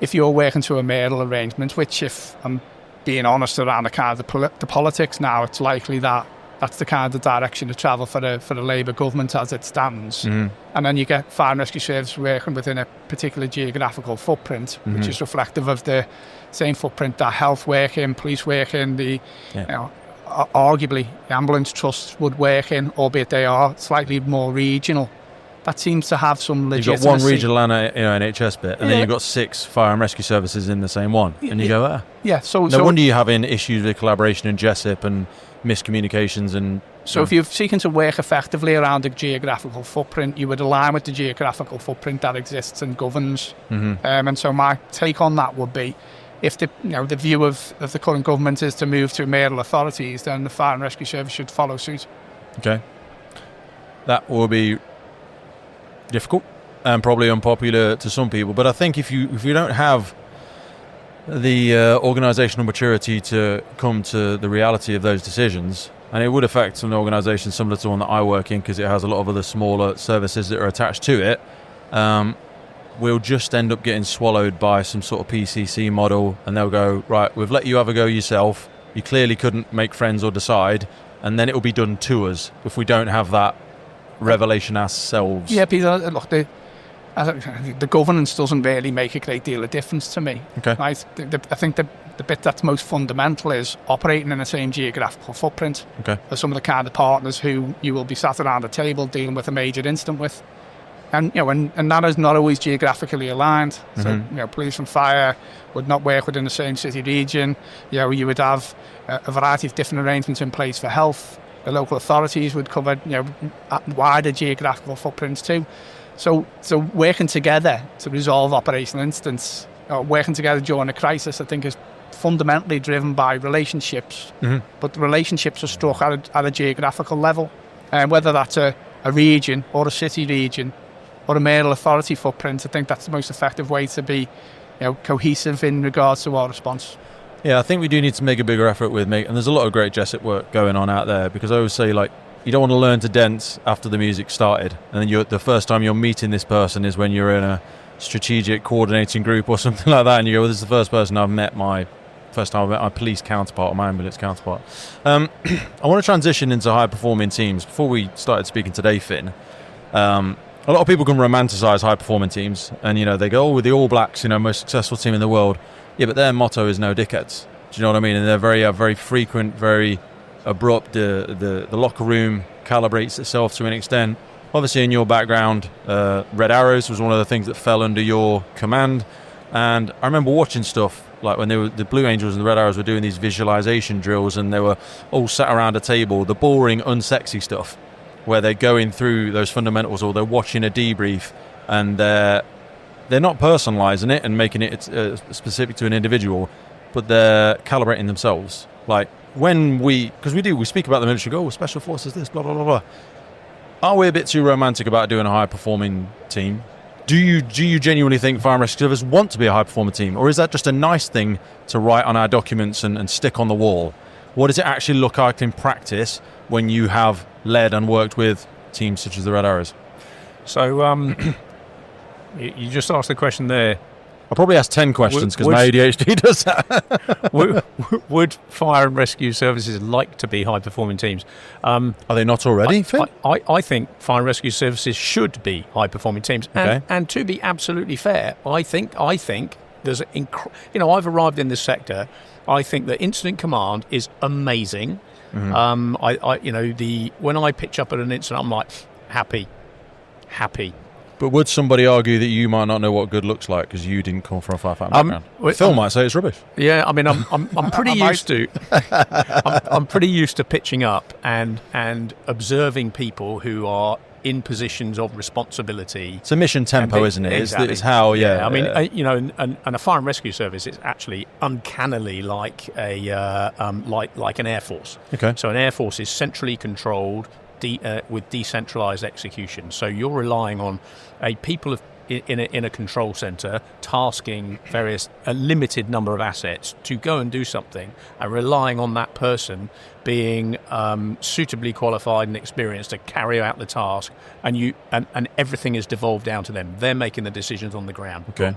if you're working to a mayoral arrangement, which, if I'm being honest around the kind of the politics now, it's likely that that's the kind of direction to travel for the Labour government as it stands. Mm-hmm. And then you get fire and rescue service working within a particular geographical footprint, mm-hmm. which is reflective of the same footprint that health work in, police work in, arguably ambulance trusts would work in, albeit they are slightly more regional. That seems to have some legitimacy. You've got one regional and NHS bit, and then you've got 6 fire and rescue services in the same one. And you go, no wonder you're having issues with collaboration and GESIP and miscommunications. And so if you're seeking to work effectively around a geographical footprint, you would align with the geographical footprint that exists and governs. Mm-hmm. And so my take on that would be, if the view of the current government is to move to mayoral authorities, then the fire and rescue service should follow suit. Okay. That will be difficult and probably unpopular to some people, but I think if you don't have the organisational maturity to come to the reality of those decisions, and it would affect an organisation similar to one that I work in because it has a lot of other smaller services that are attached to it, we'll just end up getting swallowed by some sort of PCC model, and they'll go, right, we've let you have a go yourself, you clearly couldn't make friends or decide, and then it will be done to us if we don't have that revelation ourselves. Yeah, Peter, look, the governance doesn't really make a great deal of difference to me. Okay. Right? I think the bit that's most fundamental is operating in the same geographical footprint as some of the kind of partners who you will be sat around a table dealing with a major incident with. And and that is not always geographically aligned. Mm-hmm. So police and fire would not work within the same city region. You would have a variety of different arrangements in place for health. The local authorities would cover wider geographical footprints too. So working together to resolve operational incidents, working together during a crisis, I think is fundamentally driven by relationships. Mm-hmm. But the relationships are struck at a geographical level, and whether that's a region or a city region or a mayoral authority footprint, I think that's the most effective way to be cohesive in regards to our response. Yeah, I think we do need to make a bigger effort and there's a lot of great GESIP work going on out there, because I always say, you don't want to learn to dance after the music started, and then the first time you're meeting this person is when you're in a strategic coordinating group or something like that, and you go, well, this is the first person I've met my police counterpart or my ambulance counterpart. I want to transition into high-performing teams. Before we started speaking today, Finn, a lot of people can romanticize high-performing teams, and they go, with the All Blacks, most successful team in the world. Yeah, but their motto is no dickheads. Do you know what I mean? And they're very frequent, very abrupt. The locker room calibrates itself to an extent. Obviously, in your background, Red Arrows was one of the things that fell under your command. And I remember watching stuff like when the Blue Angels and the Red Arrows were doing these visualization drills, and they were all sat around a table, the boring, unsexy stuff, where they're going through those fundamentals, or they're watching a debrief, and they're not personalising it and making it specific to an individual, but they're calibrating themselves. Like because we speak about the military, go, special forces, this, blah, blah, blah, blah. Are we a bit too romantic about doing a high-performing team? Do you genuinely think fire and rescue service want to be a high-performing team? Or is that just a nice thing to write on our documents and stick on the wall? What does it actually look like in practice when you have led and worked with teams such as the Red Arrows? So, you just asked the question there. I'll probably ask 10 questions because my ADHD does that. would fire and rescue services like to be high-performing teams? Are they not already, Phil? I think fire and rescue services should be high-performing teams. And to be absolutely fair, I think there's I've arrived in this sector. I think that incident command is amazing. Mm-hmm. When I pitch up at an incident, I'm like happy. But would somebody argue that you might not know what good looks like because you didn't come from a firefighting background? Phil might say it's rubbish. Yeah, I mean, I'm pretty used to I'm pretty used to pitching up and observing people who are in positions of responsibility. It's a mission tempo, isn't it? Exactly. It's how, I mean, and a fire and rescue service is actually uncannily like like an air force. Okay. So an air force is centrally controlled with decentralized execution. So you're relying on people in a control center tasking a limited number of assets to go and do something, and relying on that person being suitably qualified and experienced to carry out the task, and everything is devolved down to them. They're making the decisions on the ground. Okay.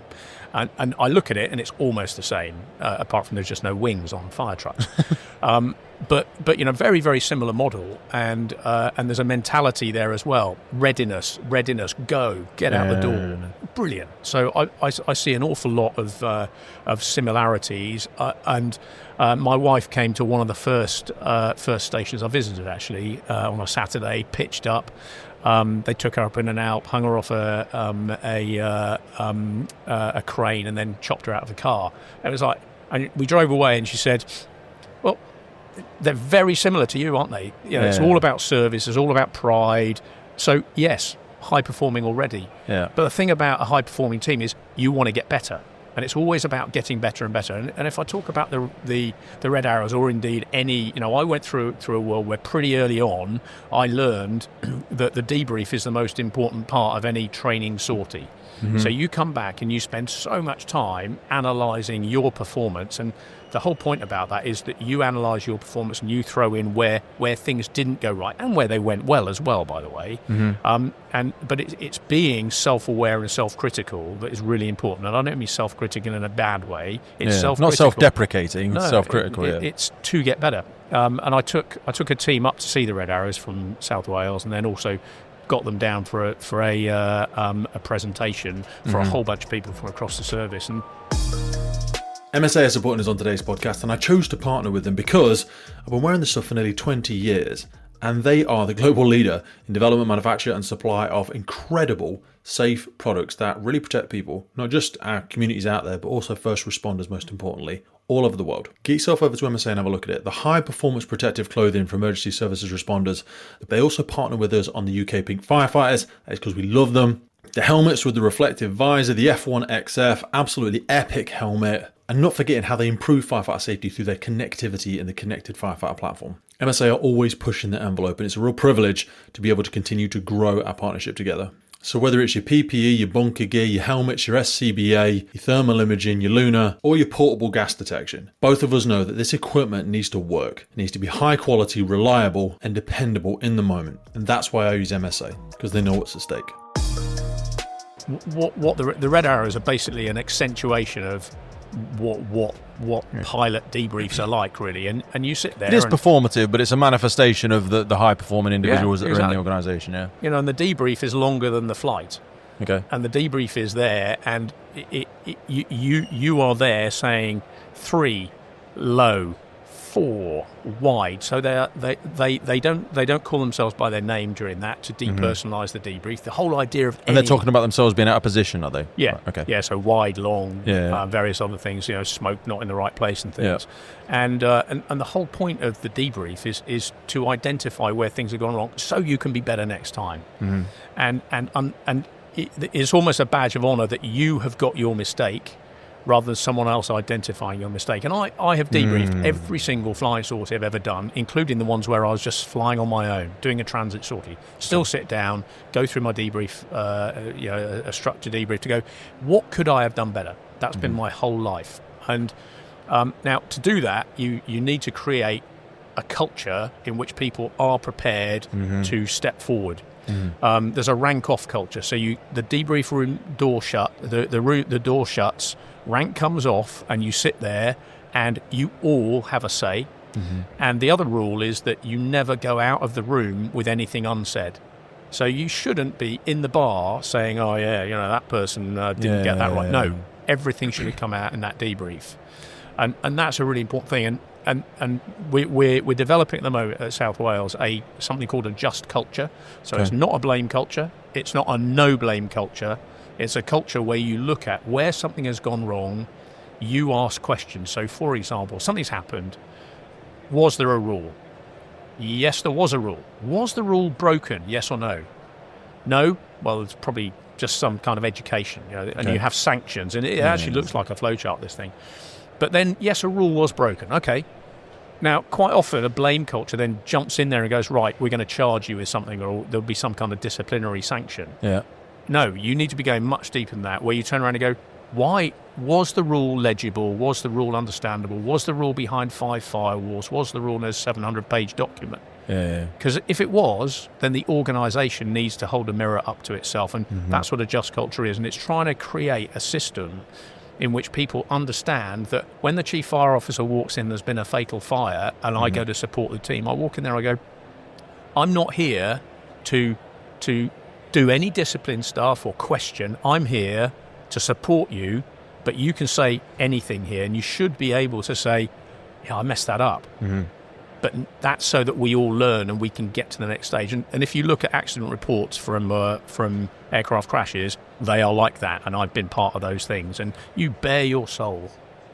And I look at it and it's almost the same, apart from there's just no wings on fire trucks. But very, very similar model, and there's a mentality there as well. Readiness, go, get out the door. Brilliant. So I see an awful lot of similarities, and my wife came to one of the first stations I visited, actually, on a Saturday, pitched up. They took her up in an Alp, hung her off a crane, and then chopped her out of the car. It was like, and we drove away, and she said, "Well, they're very similar to you, aren't they? It's all about service, it's all about pride. So yes, high performing already. Yeah. But the thing about a high performing team is you want to get better." And it's always about getting better and better. And if I talk about the Red Arrows, or indeed any, I went through a world where pretty early on I learned that the debrief is the most important part of any training sortie. Mm-hmm. So you come back and you spend so much time analysing your performance, and the whole point about that is that you analyse your performance and you throw in where things didn't go right and where they went well as well, by the way. Mm-hmm. But it's being self-aware and self-critical that is really important. And I don't mean self-critical in a bad way. It's self-critical. Not self-deprecating, no, self-critical. It's to get better. And I took a team up to see the Red Arrows from South Wales, and then also got them down for a presentation for a whole bunch of people from across the service. And MSA are supporting us on today's podcast, and I chose to partner with them because I've been wearing this stuff for nearly 20 years, and they are the global leader in development, manufacture and supply of incredible safe products that really protect people, not just our communities out there, but also first responders, most importantly, all over the world. Get yourself over to MSA and have a look at it. The high performance protective clothing for emergency services responders. They also partner with us on the UK Pink Firefighters. It's because we love them. The helmets with the reflective visor, the F1XF, absolutely epic helmet. And not forgetting how they improve firefighter safety through their connectivity in the connected firefighter platform. MSA are always pushing the envelope, and it's a real privilege to be able to continue to grow our partnership together. So whether it's your PPE, your bunker gear, your helmets, your SCBA, your thermal imaging, your Luna, or your portable gas detection, both of us know that this equipment needs to work. It needs to be high quality, reliable, and dependable in the moment. And that's why I use MSA, because they know what's at stake. What the Red Arrows are basically an accentuation of what pilot debriefs are like, really, and you sit there. It is performative, but it's a manifestation of the high performing individuals that are in the organisation. Yeah, and the debrief is longer than the flight. Okay, and the debrief is there, and you are there saying 3 low, 4 wide. So they don't call themselves by their name during that to depersonalise the debrief. The whole idea of they're talking about themselves being out of position, are they? Yeah. Right, okay. Yeah. So wide, long, various other things. Smoke not in the right place and things. Yeah. And the whole point of the debrief is to identify where things have gone wrong, so you can be better next time. Mm-hmm. And it's almost a badge of honour that you have got your mistake, rather than someone else identifying your mistake. And I have debriefed every single flying sortie I've ever done, including the ones where I was just flying on my own, doing a transit sortie. Still sit down, go through my debrief, a structured debrief to go, what could I have done better? That's been my whole life. And now to do that, you need to create a culture in which people are prepared to step forward. There's a rank-off culture. So the debrief room door shut, the door shuts, rank comes off, and you sit there, and you all have a say. And the other rule is that you never go out of the room with anything unsaid. So you shouldn't be in the bar saying, "Oh yeah, that person didn't get that right." Yeah. No, everything should come out in that debrief, and that's a really important thing. And we're developing at the moment at South Wales something called a just culture. So It's not a blame culture. it's not a no blame culture. It's a culture where you look at where something has gone wrong, you ask questions. So, for example, something's happened. Was there a rule? Yes, there was a rule. Was the rule broken? Yes or no? No? Well, it's probably just some kind of education, and you have sanctions, and it actually looks like a flowchart, this thing. But then, yes, a rule was broken. Okay. Now, quite often, a blame culture then jumps in there and goes, right, we're going to charge you with something, or there'll be some kind of disciplinary sanction. Yeah. No, you need to be going much deeper than that, where you turn around and go, why was the rule legible? Was the rule understandable? Was the rule behind 5 firewalls? Was the rule in a 700-page document? Yeah. Because if it was, then the organisation needs to hold a mirror up to itself, and that's what a just culture is. And it's trying to create a system in which people understand that when the chief fire officer walks in, there's been a fatal fire, and I go to support the team. I walk in there, I go, I'm not here to do any discipline stuff or question. I'm here to support you, but you can say anything here, and you should be able to say, yeah, I messed that up. But that's so that we all learn and we can get to the next stage. And if you look at accident reports from aircraft crashes, they are like that, and I've been part of those things, and you bare your soul.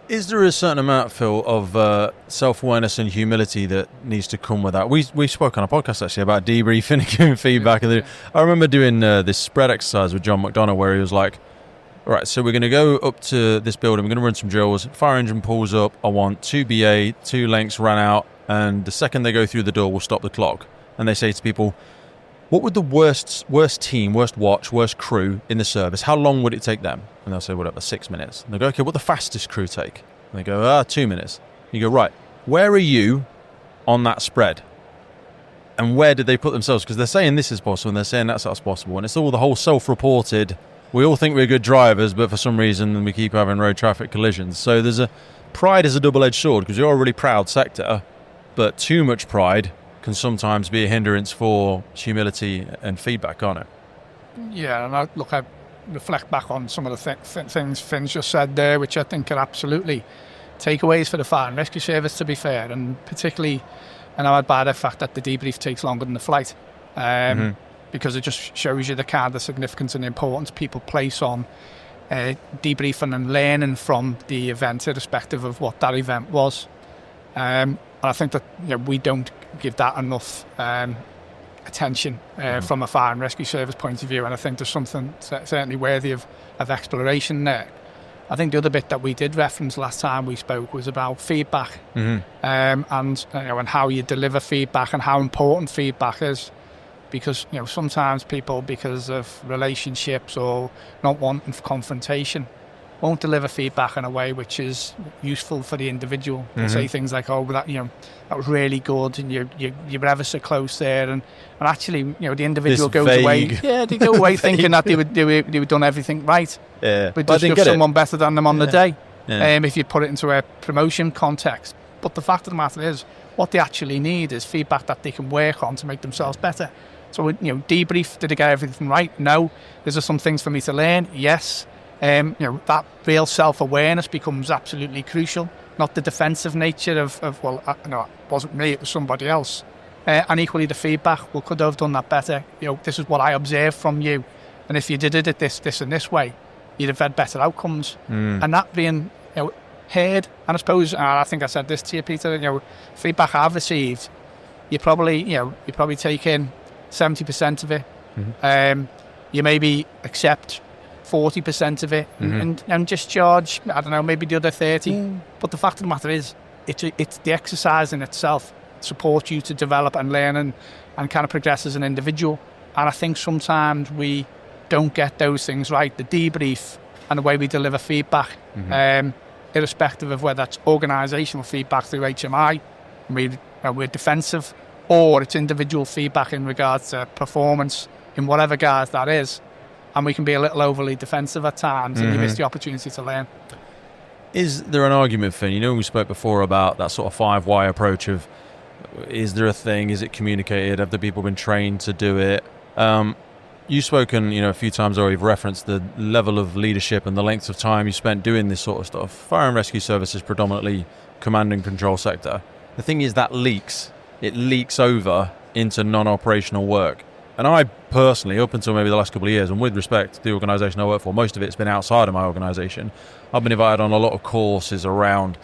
Is there a certain amount, Phil, of self-awareness and humility that needs to come with that? We spoke on a podcast actually about debriefing and giving feedback. I remember doing this spread exercise with John McDonough where he was like, all right, so we're going to go up to this building, we're going to run some drills, fire engine pulls up, I want 2 BA, 2 lengths ran out, and the second they go through the door, we'll stop the clock. And they say to people, what would the worst team, worst watch, worst crew in the service, how long would it take them? And they'll say, whatever, 6 minutes. And they go, okay, what the fastest crew take? And they go, 2 minutes. You go, right, where are you on that spread? And where did they put themselves? Because they're saying this is possible, and they're saying that's possible. And it's all the whole self-reported, we all think we're good drivers, but for some reason we keep having road traffic collisions. So pride is a double-edged sword, because you're a really proud sector, but too much pride can sometimes be a hindrance for humility and feedback, can't it? Yeah, and I reflect back on some of the things Finn's just said there, which I think are absolutely takeaways for the fire and rescue service, to be fair, and particularly, and I would buy the fact that the debrief takes longer than the flight, because it just shows you the kind of significance and importance people place on debriefing and learning from the event, irrespective of what that event was. And I think that we don't give that enough attention from a fire and rescue service point of view, and I think there's something certainly worthy of exploration there. I think the other bit that we did reference last time we spoke was about feedback, and how you deliver feedback and how important feedback is, because sometimes people, because of relationships or not wanting confrontation, won't deliver feedback in a way which is useful for the individual. They'll say things like, "Oh, that that was really good," and you're ever so close there, and actually, the individual goes away. They go away thinking that they would done everything right. Yeah, but just give someone better than them on the day. Yeah. If you put it into a promotion context, but the fact of the matter is, what they actually need is feedback that they can work on to make themselves better. So, debrief, did I get everything right? No. Is there some things for me to learn? Yes. That real self-awareness becomes absolutely crucial, not the defensive nature of it wasn't me, it was somebody else. And equally the feedback, well, could I have done that better? This is what I observed from you, and if you did it this and this way, you'd have had better outcomes. And that being heard, and I suppose, I think I said this to you, Peter, feedback I've received, you probably take in 70% of it. You maybe accept 40% of it and just charge, I don't know, maybe the other 30. But the fact of the matter is, it's the exercise in itself supports you to develop and learn and kind of progress as an individual. And I think sometimes we don't get those things right. The debrief and the way we deliver feedback, irrespective of whether it's organisational feedback through HMI, we're defensive, or it's individual feedback in regards to performance in whatever guise that is. And we can be a little overly defensive at times, and you miss the opportunity to learn. Is there an argument, Finn? We spoke before about that sort of 5 why approach of, is there a thing? Is it communicated? Have the people been trained to do it? You've spoken, a few times already, you've referenced the level of leadership and the length of time you spent doing this sort of stuff. Fire and rescue services predominantly command and control sector. The thing is that leaks. It leaks over into non-operational work. And I personally, up until maybe the last couple of years, and with respect to the organisation I work for, most of it's been outside of my organisation. I've been invited on a lot of courses around,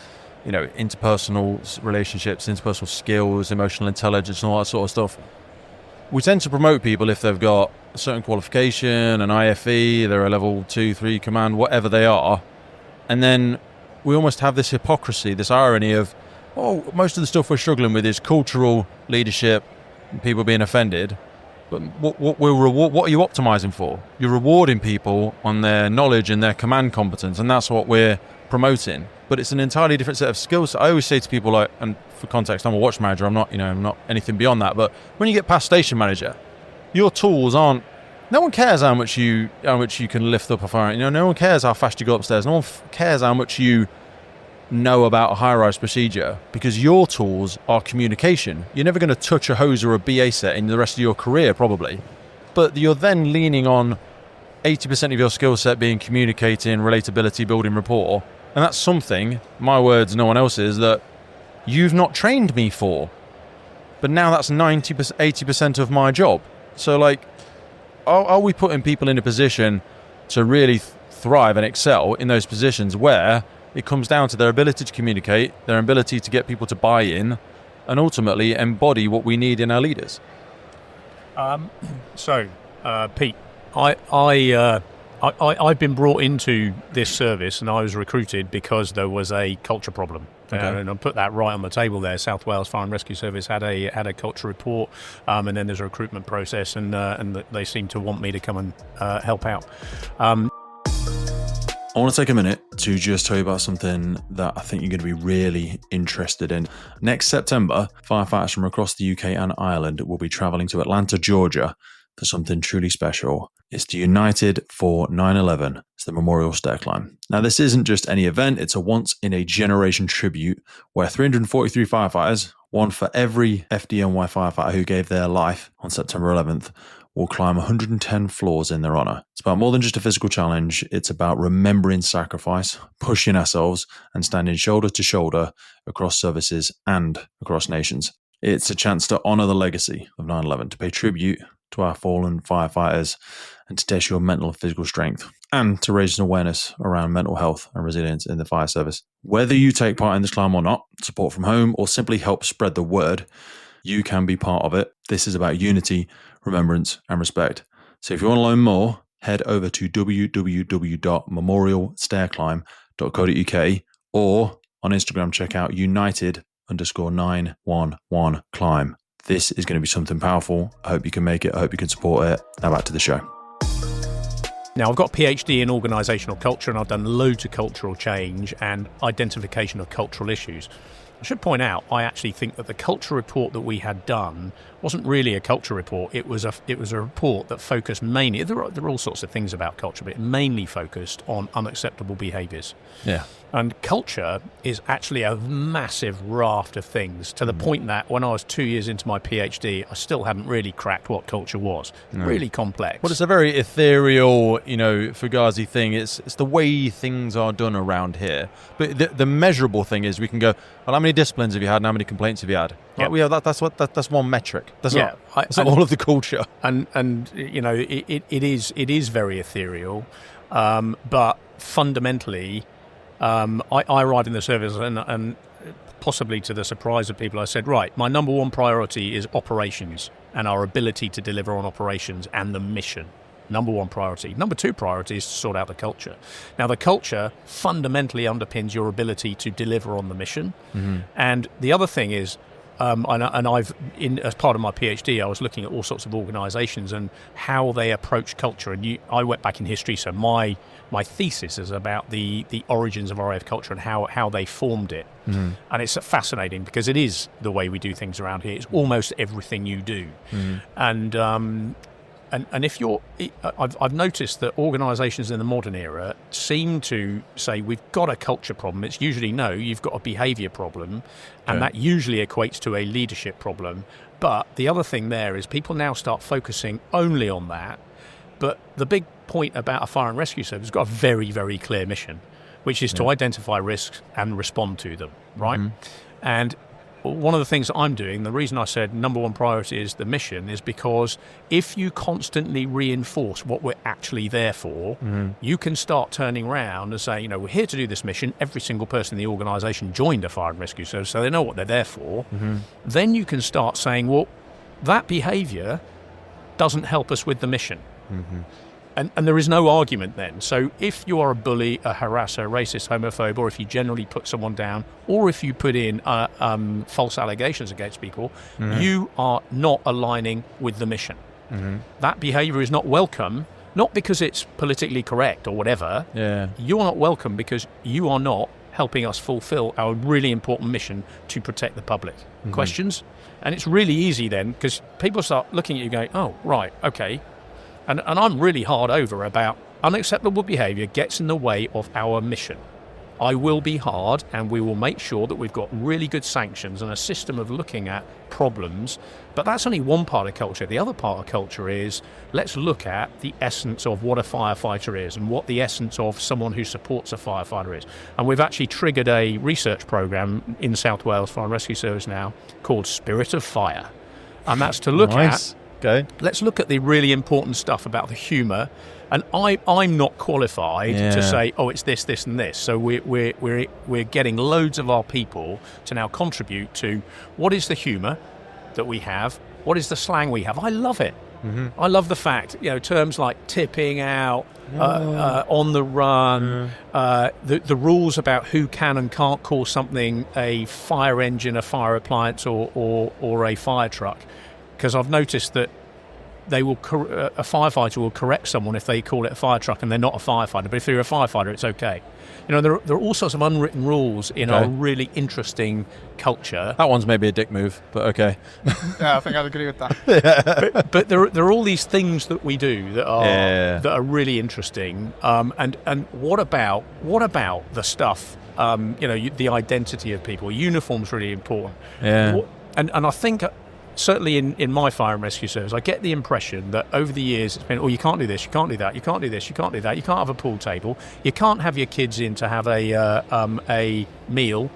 interpersonal relationships, interpersonal skills, emotional intelligence, and all that sort of stuff. We tend to promote people if they've got a certain qualification, an IFE, they're a level 2, 3 command, whatever they are. And then we almost have this hypocrisy, this irony of, most of the stuff we're struggling with is cultural leadership, and people being offended. But what are you optimizing for? You're rewarding people on their knowledge and their command competence, and that's what we're promoting. But it's an entirely different set of skills. I always say to people, and for context, I'm a watch manager. I'm not anything beyond that. But when you get past station manager, your tools aren't. No one cares how much you can lift up a fire. No one cares how fast you go upstairs. No one cares how much you know about a high-rise procedure, because your tools are communication. You're never going to touch a hose or a BA set in the rest of your career, probably. But you're then leaning on 80% of your skill set being communicating, relatability, building rapport. And that's something, my words, no one else's, that you've not trained me for. But now that's 90%, 80% of my job. So, are we putting people in a position to really thrive and excel in those positions where it comes down to their ability to communicate, their ability to get people to buy in, and ultimately embody what we need in our leaders? Pete, I've been brought into this service, and I was recruited because there was a culture problem. Okay. And I'll put that right on the table there. South Wales Fire and Rescue Service had a culture report, and then there's a recruitment process, and they seem to want me to come and help out. I want to take a minute to just tell you about something that I think you're going to be really interested in. Next September, firefighters from across the UK and Ireland will be travelling to Atlanta, Georgia for something truly special. It's the United for 9/11. It's the Memorial Stair Climb. Now, this isn't just any event. It's a once-in-a-generation tribute where 343 firefighters, one for every FDNY firefighter who gave their life on September 11th, will climb 110 floors in their honour. It's about more than just a physical challenge. It's about remembering sacrifice, pushing ourselves, and standing shoulder to shoulder across services and across nations. It's a chance to honour the legacy of 9/11, to pay tribute to our fallen firefighters, and to test your mental and physical strength, and to raise an awareness around mental health and resilience in the fire service. Whether you take part in this climb or not, support from home, or simply help spread the word, you can be part of it. This is about unity, remembrance, and respect. So if you want to learn more, head over to www.memorialstairclimb.co.uk, or on Instagram, check out United_911 climb. This is going to be something powerful. I hope you can make it. I hope you can support it. Now back to the show. Now, I've got a PhD in organisational culture, and I've done loads of cultural change and identification of cultural issues. I should point out, I actually think that the culture report that we had done wasn't really a culture report. It was a report that focused mainly, there are all sorts of things about culture, but it mainly focused on unacceptable behaviours. Yeah. And culture is actually a massive raft of things, to the point that when I was 2 years into my PhD, I still hadn't really cracked what culture was. No. Really complex. Well, it's a very ethereal, fugazi thing. It's the way things are done around here. But the measurable thing is we can go, well, how many disciplines have you had and how many complaints have you had? Yep. We have that's one metric. That's not all of the culture. And it is very ethereal, but fundamentally, I arrived in the service and possibly to the surprise of people, I said, right, my number one priority is operations and our ability to deliver on operations and the mission. Number one priority. Number two priority is to sort out the culture. Now, the culture fundamentally underpins your ability to deliver on the mission. Mm-hmm. And the other thing is, as part of my PhD, I was looking at all sorts of organisations and how they approach culture. And I went back in history, so my thesis is about the origins of RAF culture and how they formed it. Mm-hmm. And it's fascinating because it is the way we do things around here. It's almost everything you do. Mm-hmm. And if I've noticed that organisations in the modern era seem to say we've got a culture problem. It's usually no, you've got a behaviour problem, and that usually equates to a leadership problem. But the other thing there is people now start focusing only on that. But the big point about a fire and rescue service has got a very, very clear mission, which is to identify risks and respond to them, right? Mm-hmm. And one of the things that I'm doing, the reason I said number one priority is the mission, is because if you constantly reinforce what we're actually there for, you can start turning around and say, we're here to do this mission. Every single person in the organisation joined a fire and rescue service, so they know what they're there for. Then you can start saying, well, that behaviour doesn't help us with the mission. And there is no argument then. So if you are a bully, a harasser, a racist, homophobe, or if you generally put someone down, or if you put in false allegations against people, you are not aligning with the mission. That behaviour is not welcome, not because it's politically correct or whatever. You are not welcome because you are not helping us fulfil our really important mission to protect the public. Questions? And it's really easy then, because people start looking at you going, oh, right, okay. And I'm really hard over about unacceptable behaviour gets in the way of our mission. I will be hard, and we will make sure that we've got really good sanctions and a system of looking at problems. But that's only one part of culture. The other part of culture is, let's look at the essence of what a firefighter is and what the essence of someone who supports a firefighter is. And we've actually triggered a research programme in South Wales Fire and Rescue Service now called Spirit of Fire. And that's to look at... Okay. Let's look at the really important stuff about the humour. And I'm not qualified to say, oh, it's this, this, and this. So we're getting loads of our people to now contribute to what is the humour that we have, what is the slang we have. I love it. I love the fact, terms like tipping out, on the run, the rules about who can and can't call something a fire engine, a fire appliance, or a fire truck. Because I've noticed that a firefighter will correct someone if they call it a fire truck and they're not a firefighter. But if they're a firefighter, it's okay. There are all sorts of unwritten rules in our really interesting culture. That one's maybe a dick move, but okay. Yeah, I think I'd agree with that. but there are all these things that we do that are really interesting. And what about the stuff? The identity of people. Uniform's really important. Yeah. And I think. Certainly in my fire and rescue service, I get the impression that over the years it's been, you can't do this, you can't do that, you can't do this, you can't do that, you can't have a pool table, you can't have your kids in to have a meal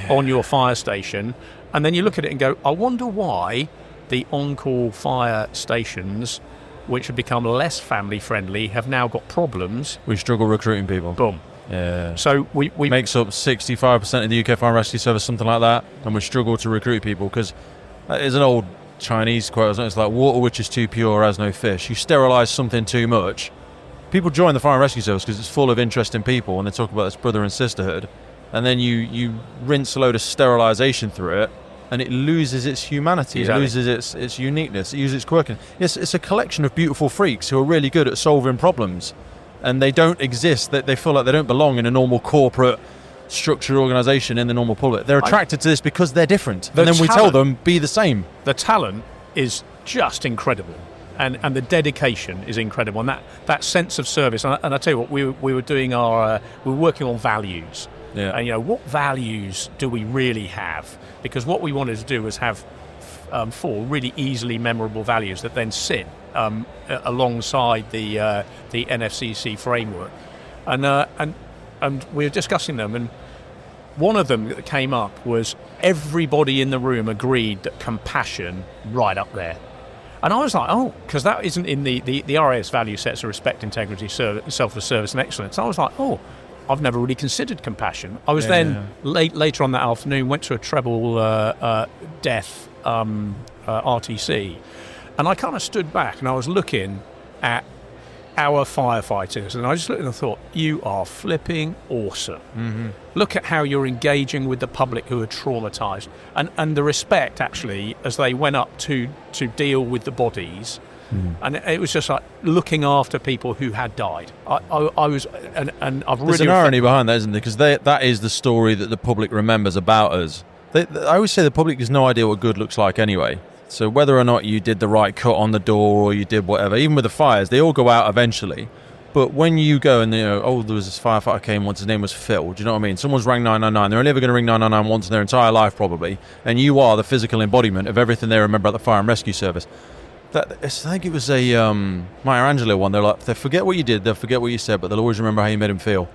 on your fire station. And then you look at it and go, I wonder why the on-call fire stations, which have become less family-friendly, have now got problems. We struggle recruiting people. Boom. Yeah. So we makes up 65% of the UK fire and rescue service, something like that, and we struggle to recruit people because... It's an old Chinese quote, isn't it? It's like, water which is too pure has no fish. You sterilise something too much. People join the fire and rescue service because it's full of interesting people and they talk about this brother and sisterhood. And then you rinse a load of sterilisation through it and it loses its humanity. Exactly. It loses its uniqueness. It loses its quirkiness. It's a collection of beautiful freaks who are really good at solving problems. And they don't exist. They feel like they don't belong in a normal corporate... structured organisation in the normal public. They're attracted to this because they're different. And then we tell them, be the same. The talent is just incredible. And the dedication is incredible. And that sense of service. And I tell you what, we were doing we were working on values. Yeah. And, what values do we really have? Because what we wanted to do was have 4 really easily memorable values that then sit alongside the NFCC framework. And we were discussing them, and one of them that came up was everybody in the room agreed that compassion right up there. And I was like, because that isn't in the RAS value sets of respect, integrity, selfless service and excellence. I was like, I've never really considered compassion. I was later on that afternoon, went to a treble death RTC, and I kind of stood back and I was looking at our firefighters, and I just looked and thought, you are flipping awesome. Look at how you're engaging with the public who are traumatised, and the respect actually as they went up to deal with the bodies, and it was just like looking after people who had died. I was, and I've really... There's an irony behind that, isn't there? Because that is the story that the public remembers about us. I always say the public has no idea what good looks like anyway. So whether or not you did the right cut on the door or you did whatever, even with the fires, they all go out eventually. But when you go and, there was this firefighter came once, his name was Phil, do you know what I mean? Someone's rang 999, they're only ever going to ring 999 once in their entire life probably, and you are the physical embodiment of everything they remember at the fire and rescue service. I think it was a Maya Angelou one. They're like, they forget what you did, they'll forget what you said, but they'll always remember how you made them feel.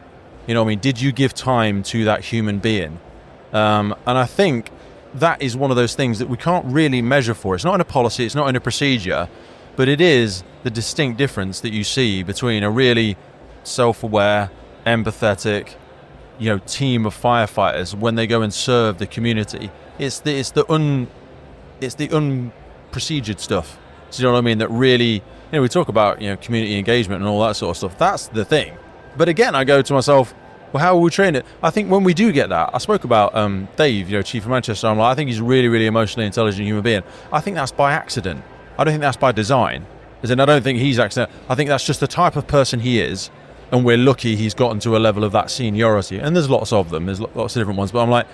You know what I mean? Did you give time to that human being? And I think that is one of those things that we can't really measure for. It's not in a policy, it's not in a procedure, but it is the distinct difference that you see between a really self-aware, empathetic, team of firefighters when they go and serve the community. It's the unprocedured stuff. Do you know what I mean? That really, we talk about community engagement and all that sort of stuff. That's the thing. But again, I go to myself, well, how will we train it? I think when we do get that, I spoke about Dave, Chief of Manchester. I'm like, I think he's a really, really emotionally intelligent human being. I think that's by accident. I don't think that's by design. As in, I don't think he's accident. I think that's just the type of person he is, and we're lucky he's gotten to a level of that seniority. And there's lots of them. There's lots of different ones. But I'm like,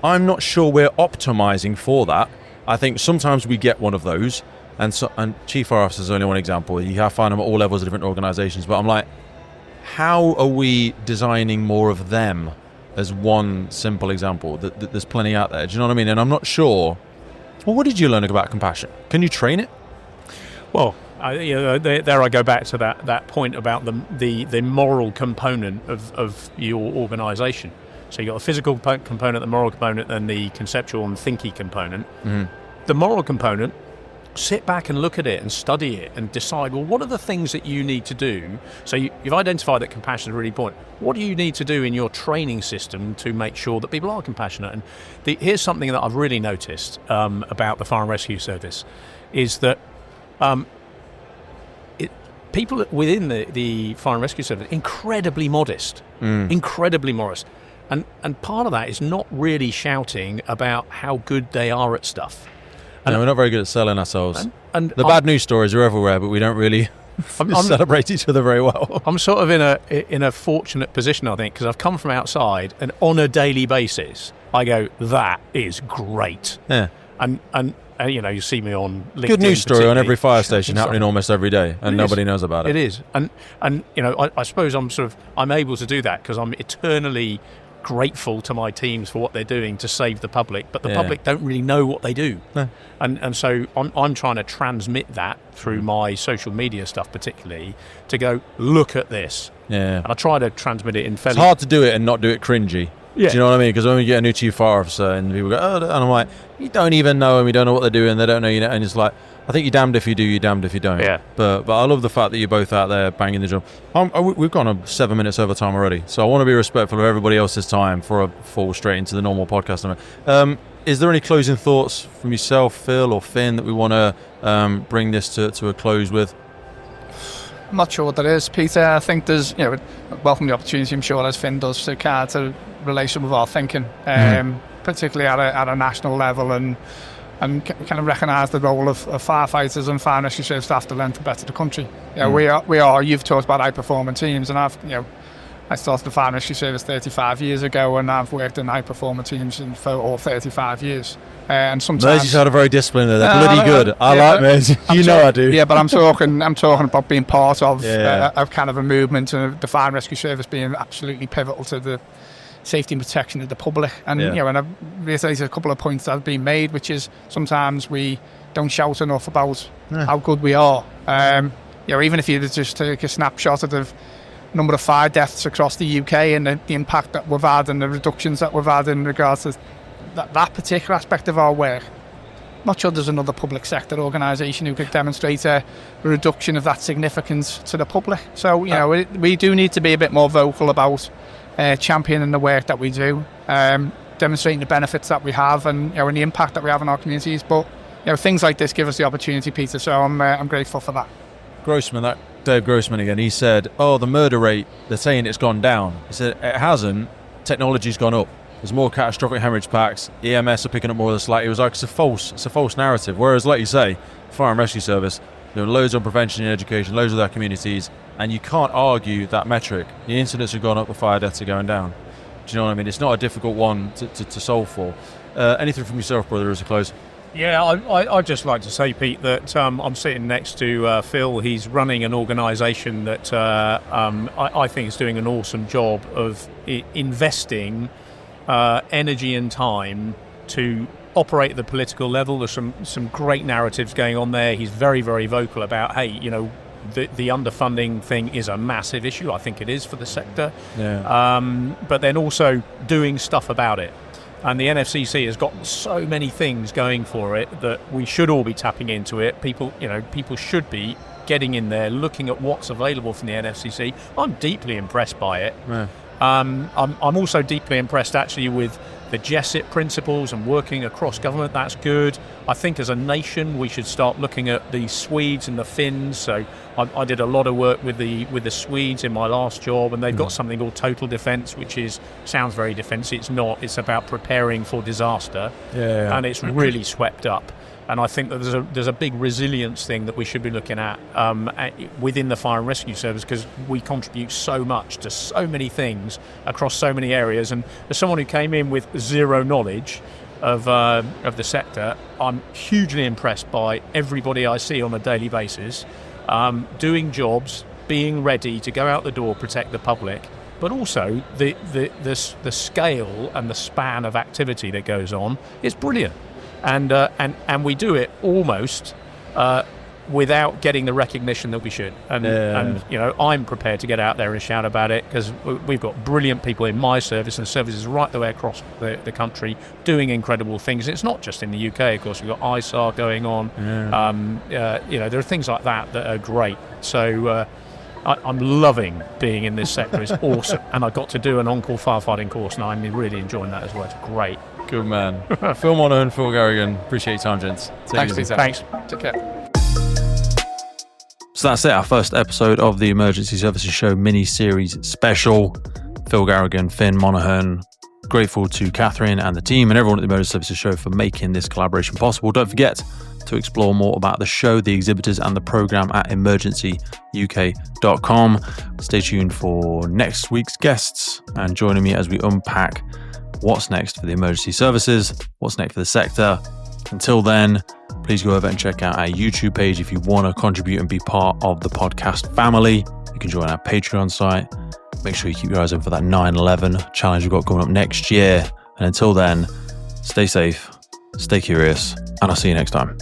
I'm not sure we're optimizing for that. I think sometimes we get one of those, and Chief Fire Officer is only one example. You have to find them at all levels of different organisations. But I'm like, how are we designing more of them as one simple example? That there's plenty out there. Do you know what I mean? And I'm not sure. Well, what did you learn about compassion? Can you train it? Well, there I go back to that point about the moral component of your organisation. So you've got the physical component, the moral component, and the conceptual and thinky component. Mm-hmm. The moral component, sit back and look at it and study it and decide, well, what are the things that you need to do? So you've identified that compassion is really important. What do you need to do in your training system to make sure that people are compassionate? And here's something that I've really noticed about the Fire and Rescue Service, is that people within the Fire and Rescue Service are incredibly modest, incredibly modest. And part of that is not really shouting about how good they are at stuff. And we're not very good at selling ourselves. And the bad news stories are everywhere, but we don't really celebrate each other very well. I'm sort of in a fortunate position, I think, because I've come from outside, and on a daily basis, I go, that is great. Yeah. And you see me on LinkedIn. Good news story on every fire station happening almost every day, and nobody knows about it. It is. And I suppose I'm able to do that because I'm eternally grateful to my teams for what they're doing to save the public, but the public don't really know what they do. No. And so I'm trying to transmit that through my social media stuff, particularly, to go, look at this. Yeah. And I try to transmit it in fairly... It's hard to do it and not do it cringy. Yeah. Do you know what I mean? Because when we get a new chief fire officer and people go, oh, and I'm like, you don't even know, and we don't know what they're doing, they don't know, and it's like, I think you're damned if you do, you're damned if you don't. Yeah. But I love the fact that you're both out there banging the drum. We've gone 7 minutes over time already, so I want to be respectful of everybody else's time before I fall straight into the normal podcast. Is there any closing thoughts from yourself, Phil or Finn, that we want to bring this to a close with? I'm not sure what there is, Peter. I think there's, welcome the opportunity, I'm sure, as Finn does, to relay some of our thinking, particularly at a national level, and kind of recognise the role of firefighters and fire and rescue service staff to learn to better the country. We are. You've talked about high performing teams, and I started the fire and rescue service 35 years ago, and I've worked in high performing teams for all 35 years. And sometimes Merseyside are very disciplined. They're bloody good. I like Merseyside. I do. Yeah, but I'm talking about being part of kind of a movement, and the fire and rescue service being absolutely pivotal to the safety and protection of the public. And and I've realised a couple of points that have been made, which is sometimes we don't shout enough about how good we are. Even if you just take a snapshot of the number of fire deaths across the UK and the impact that we've had and the reductions that we've had in regards to that particular aspect of our work. I'm not sure there's another public sector organisation who could demonstrate a reduction of that significance to the public. So, we do need to be a bit more vocal about championing the work that we do, demonstrating the benefits that we have and the impact that we have in our communities. But things like this give us the opportunity, Peter, so I'm grateful for that. Grossman, Dave Grossman again, he said, the murder rate, they're saying it's gone down. He said it hasn't, technology's gone up. There's more catastrophic hemorrhage packs, EMS are picking up more of the slack. It was like it's a false narrative. Whereas, like you say, Fire and Rescue Service, there are loads on prevention and education, loads of their communities, and you can't argue that metric. The incidents have gone up, the fire deaths are going down. Do you know what I mean? It's not a difficult one to solve for. Anything from yourself, brother, as a close? Yeah, I'd just like to say, Pete, that I'm sitting next to Phil. He's running an organisation that I think is doing an awesome job of investing energy and time to operate at the political level. There's some great narratives going on there. He's very, very vocal about, hey, the underfunding thing is a massive issue. I think it is for the sector. Yeah. But then also doing stuff about it. And the NFCC has got so many things going for it that we should all be tapping into it. People should be getting in there, looking at what's available from the NFCC. I'm deeply impressed by it. Yeah. I'm also deeply impressed actually with the GESIP principles and working across government. That's good. I think as a nation we should start looking at the Swedes and the Finns. So I did a lot of work with the Swedes in my last job, and they've got something called total defence, which sounds very defensive. It's not. It's about preparing for disaster, and it's really swept up. And I think that there's a big resilience thing that we should be looking at within the fire and rescue service, because we contribute so much to so many things across so many areas. And as someone who came in with zero knowledge of the sector, I'm hugely impressed by everybody I see on a daily basis, doing jobs, being ready to go out the door, protect the public, but also the scale and the span of activity that goes on is brilliant. And we do it almost without getting the recognition that we should. And I'm prepared to get out there and shout about it, because we've got brilliant people in my service and services right the way across the country doing incredible things. It's not just in the UK, of course. We've got ISAR going on. There are things like that are great. So I'm loving being in this sector. It's awesome. And I got to do an on-call firefighting course, and I'm really enjoying that as well. It's great. Good man. Phil Monahan, Phil Garrigan, appreciate your time, gents. Thanks, Peter. Thanks. Take care. So that's it, our first episode of the Emergency Services Show mini-series special. Phil Garrigan, Finn Monahan, grateful to Catherine and the team and everyone at the Emergency Services Show for making this collaboration possible. Don't forget to explore more about the show, the exhibitors and the programme at emergencyuk.com. Stay tuned for next week's guests and joining me as we unpack what's next for the emergency services, what's next for the sector. Until then, please go over and check out our YouTube page if you want to contribute and be part of the podcast family. You can join our Patreon site. Make sure you keep your eyes open for that 9/11 challenge we've got coming up next year. And until then, stay safe, stay curious, and I'll see you next time.